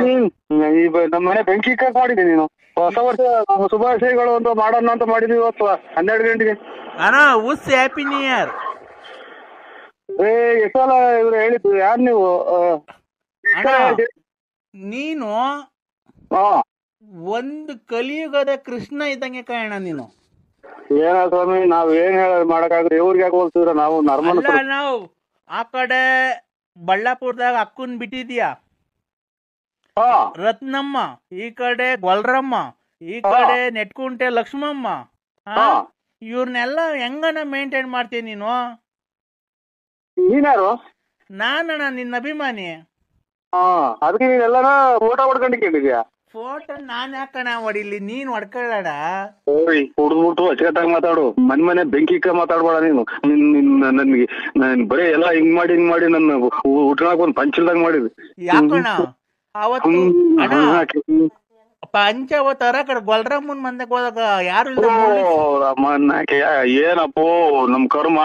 ನಮ್ಮ ಮನೆ ಬೆಂಕಿ ಕಟ್ ಮಾಡಿದ್ದೀನಿ. ನೀನು ಹೊಸ ವರ್ಷ ಶುಭಾಶಯಗಳು ಅಂತ ಮಾಡೋಣ ಅಂತ ಮಾಡಿದ್ವಿ ಇವತ್ತು 12 ಗಂಟೆಗೆ. ಅಣ್ಣ ವಿಶ್ ಹ್ಯಾಪಿ ನ್ಯೂ ಇಯರ್. ಎಷ್ಟು ಸಲ ಇವ್ರು ಹೇಳಿದ್ದು? ಯಾರು ನೀವು? ನೀನು ಒಂದು ಕಲಿಯುಗದ ಕೃಷ್ಣ ಇದ್ದಂಗೆ ಕಾರಣ ನೀನು. ಏನ ಸ್ವಾಮಿ, ನಾವ್ ಏನ್ ಮಾಡಕ್ಕಾಗ್ರೆ ಇವ್ರಿಗೆ ಯಾಕೆ ಹೋಗ್ತಿದ್ರ? ನಾವು ನರ್ಮಲ್. ನಾವು ಆ ಕಡೆ ಬಳ್ಳಾಪುರದಾಗ ಅಕ್ಕನ್ ಬಿಟ್ಟಿದ್ಯಾ ರತ್ನಮ್ಮ, ಈ ಕಡೆ ಗೊಲ್ರಮ್ಮ, ಈ ಕಡೆ ನೆಟ್ಕುಂಟೆ ಲಕ್ಷ್ಮಮ್ಮ. ಇವ್ರನ್ನೆಲ್ಲ ಹೆಂಗನ ಮೇಂಟೈನ್ ಮಾಡ್ತೀನಿ ನೀನು? ನೀನ್ಯಾರು? ನಾನಣ್ಣ ನಿನ್ನ ಅಭಿಮಾನಿ. ಅದಕ್ಕೆ ನೀನೆಲ್ಲನ ಫೋಟೋ ಹೊಡ್ಕೊಂಡಿದ್ಯಾ? ಫೋಟೋ ನಾನ್ ಯಾಕಣ ಹೊಡಿಲಿ, ನೀನ್ ಹೊಡ್ಕೊಳ್ಳಾಡ. ಕುಡ್ದ್ಬಿಟ್ಟು ಅಚ್ಚಕಟ್ಟಾಗಿ ಮಾತಾಡು. ಮನೆ ಬೆಂಕಿ ಮಾತಾಡ್ಬೇಡ ನೀನು. ನನ್ಗೆ ಬರೀ ಎಲ್ಲ ಹಿಂಗ್ ಮಾಡಿ ನನ್ನ ಊಟನಾಗ ಒಂದ್ ಪಂಚಲ್ದಾಗ ಮಾಡಿದ್ವಿ. ಯಾಕಣ ಅವತ್ತು ಪಂಚವತಾರ ಕಡೆ ಗೊಲ್ರಮ್ಮನ್ ಮಂದಕ್ ಹೋದಾಗ ಯಾರು ಏನಪ್ಪೋ ನಮ್ ಕರ್ಮ.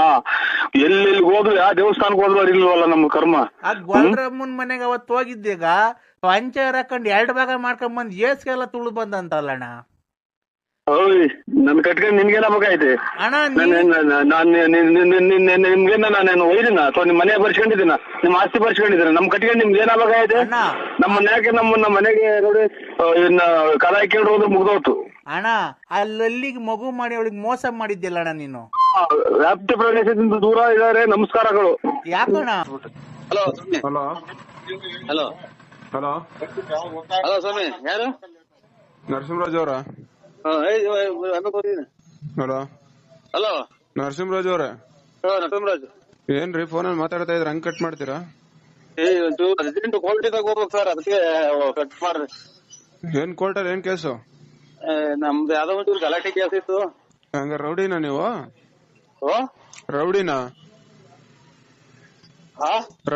ಎಲ್ಲೆಲ್ಲಿ ಹೋದ್ರು ಯಾವ ದೇವಸ್ಥಾನಕ್ಕೆ ಹೋದ್ರು ಇಲ್ವಲ್ಲ ನಮ್ ಕರ್ಮ. ಆ ಗೊಲ್ರಮ್ಮನ್ ಮನೆಗೆ ಅವತ್ತು ಹೋಗಿದ್ದೀಗ ಪಂಚ ಹಾಕೊಂಡ್ 2 ಭಾಗ ಮಾಡ್ಕೊಂಡ್ ಬಂದ್ ಏಸ್ಗೆಲ್ಲ ತುಳು ಬಂದಂತಲ್ಲಣ್ಣ. ನನ್ ಕಟ್ಕೊಂಡ್ ನಿನ್ಗೇನ ಬೇಕಾಯ್ತು ಅಣ್ಣ? ನಿಮ್ಗೇನ ನಾನೇನು ಒಯ್ದಿನ ಅಥವಾ ನಿಮ್ ಮನೆ ಬರ್ಸ್ಕೊಂಡಿದ್ದೀನ? ನಿಮ್ ಆಸ್ತಿ ಬರ್ಸ್ಕೊಂಡಿದ್ದೀನ? ನಮ್ ಕಟ್ಕೊಂಡ್ ನಿಮ್ಗೆ ಏನ ಬೇಕಾಯ್ತು? ನಮ್ಮ ಮನ್ಯಾಗೆ ನಮ್ಮ ಮನೆಗೆ ನೋಡಿ ಇನ್ನ ಕಲ ಹಾಕೊಂಡು ಹೋದ್ರೆ ಮುಗ್ದೋತು. ಅಣ್ಣ ಅಲ್ಲಿಗೆ ಮಗು ಮಾಡಿ ಅವಳಿಗೆ ಮೋಸ ಮಾಡಿದ್ದಿಲ್ಲ ಅಣ್ಣ ನೀನು. ವ್ಯಾಪ್ತಿ ಪ್ರದೇಶದಿಂದ ದೂರ ಇದಾರೆ. ನಮಸ್ಕಾರಗಳು. ಯಾಕಣ್ಣ? Hello hello hello hello hello ಸ್ವಾಮಿ, ಯಾರು? ನರಸಿಂಹರಾಜ್ ಅವರ? ಹಲೋ ಹಲೋ ನರಸಿಂಹರಾಜ್ ಅವ್ರ? ನರಸಿಂಹರಾಜ್. ಏನ್ರಿ ಫೋನಲ್ಲಿ ಮಾತಾಡ್ತಾ ಇದ್ರ, ಹಂಗ್ ಕಟ್ ಮಾಡ್ತೀರಾ? ಅರ್ಜೆಂಟ್ ಕೋರ್ಟಿದಾಗ ಹೋಗ್ಬೇಕು ಸರ್, ಅದಕ್ಕೆ ಕಟ್ ಮಾಡ್ರಿ. ಏನ್ ಕೋರ್ಟಲ್ಲಿ ಏನ್ ಕೇಸು? ನಮ್ದು ಯಾವ್ದೋ ಒಂಚೂರು ಗಲಾಟೆ ಕೇಸ್ ಇತ್ತು. ಹಂಗ ರೌಡಿನಾ ನೀವು? ಓ ರೌಡಿನಾ?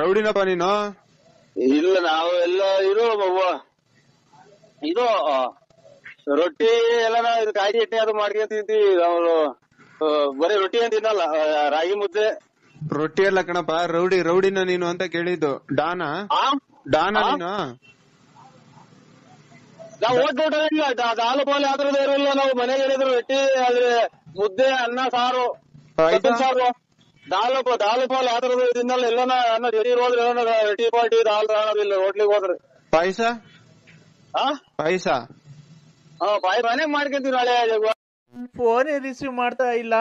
ರೌಡಿನಪ್ಪ ನೀನು? ಇಲ್ಲ, ನಾವು ಎಲ್ಲ ಇದು ರೊಟ್ಟಿ ಎಲ್ಲ ಕಾಯಿ ಚಟ್ನಿ ಅದು ಮಾಡ್ಕೊಂತಿದ್ವಿ. ನಾವು ಬರೀ ರೊಟ್ಟಿ ಅಂತ ತಿನ್ನಲ್ಲ, ರಾಗಿ ಮುದ್ದೆ. ರೊಟ್ಟಿ ಎಲ್ಲ ಕಣಪ್ಪ, ರೌಡಿನ ನೀನು ಅಂತ ಕೇಳಿದ್ದು. ಡಾನಾ ನೀನು? ನಾವು ಓದ್ಬಿಟ್ಟಿಲ್ಲ, ಹಾಲು ಪಾಲು ಯಾವ್ದ್ರದ್ದು ಇರಲ್ಲ. ನಾವು ಮನೆಗೆ ಏನಿದ್ರು ರೊಟ್ಟಿ, ಆದ್ರೆ ಮುದ್ದೆ, ಅನ್ನ, ಸಾರು, ಸಾರು, ದಾಲು ಪಾಲು ಯಾವ್ದ್ರದ್ದು ತಿನ್ನಲ್ಲ. ಎಲ್ಲನ ಅನ್ನ ಜೊತೆ ಹೋದ್ರೆ ರೊಟ್ಟಿ ಪಾಟಿ ದಾಲ್ ಕಾಣೋದಿಲ್ಲ ಹೋಟ್ಲಿಗೆ ಹೋದ್ರೆ. ಪಾಯಸ ಪಾಯಸ ಮನೆಗ್ ಮಾಡ್ಕೊಂತೀವಿ. ನಾಳೆ ಫೋನೇ ರಿಸೀವ್ ಮಾಡ್ತಾ ಇಲ್ಲ.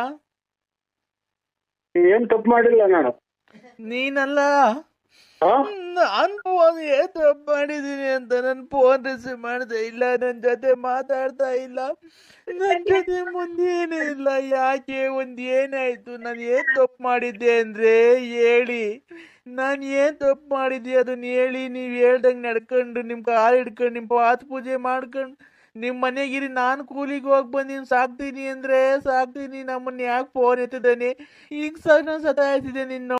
ಏನ್ ತಪ್ಪು ಮಾಡಿಲ್ಲ ನಾನು. ನೀನಲ್ಲ, ನಾನು ಏನ್ ತಪ್ಪು ಮಾಡಿದೀನಿ ಅಂತ ನನ್ ಫೋನ್ ರಿಸೀವ್ ಮಾಡ್ತಾ ಇಲ್ಲ, ನನ್ ಜೊತೆ ಮಾತಾಡ್ತಾ ಇಲ್ಲ, ನನ್ ಜೊತೆ ಮುಂದೇನೂ ಇಲ್ಲ. ಯಾಕೆ? ಏನಾಯ್ತು? ನಾನು ಏನ್ ತಪ್ಪು ಮಾಡಿದ್ದೆ ಅಂದ್ರೆ ಹೇಳಿ. ನಾನು ಏನ್ ತಪ್ಪು ಮಾಡಿದ್ದೆ ಅದನ್ನ ಹೇಳಿ. ನೀವ್ ಹೇಳ್ದಂಗ್ ನಡ್ಕೊಂಡು ನಿಮ್ ಕಾಲ್ ಹಿಡ್ಕೊಂಡು ನಿಮ್ ಪಾತ್ ಪೂಜೆ ಮಾಡ್ಕೊಂಡು ನಿಮ್ ಮನೆಗಿರಿ. ನಾನು ಕೂಲಿಗೆ ಹೋಗಿ ಬಂದಿನಿ, ಸಾಕ್ತೀನಿ ಅಂದ್ರೆ ಸಾಕ್ತೀನಿ. ನಮ್ಮನ್ನ ಯಾಕೆ ಫೋನ್ ಎತ್ತಿದ್ದಾನೆ? ಈಗ ಸತಾಯಿಸಿದೆ ನಿನ್ನ.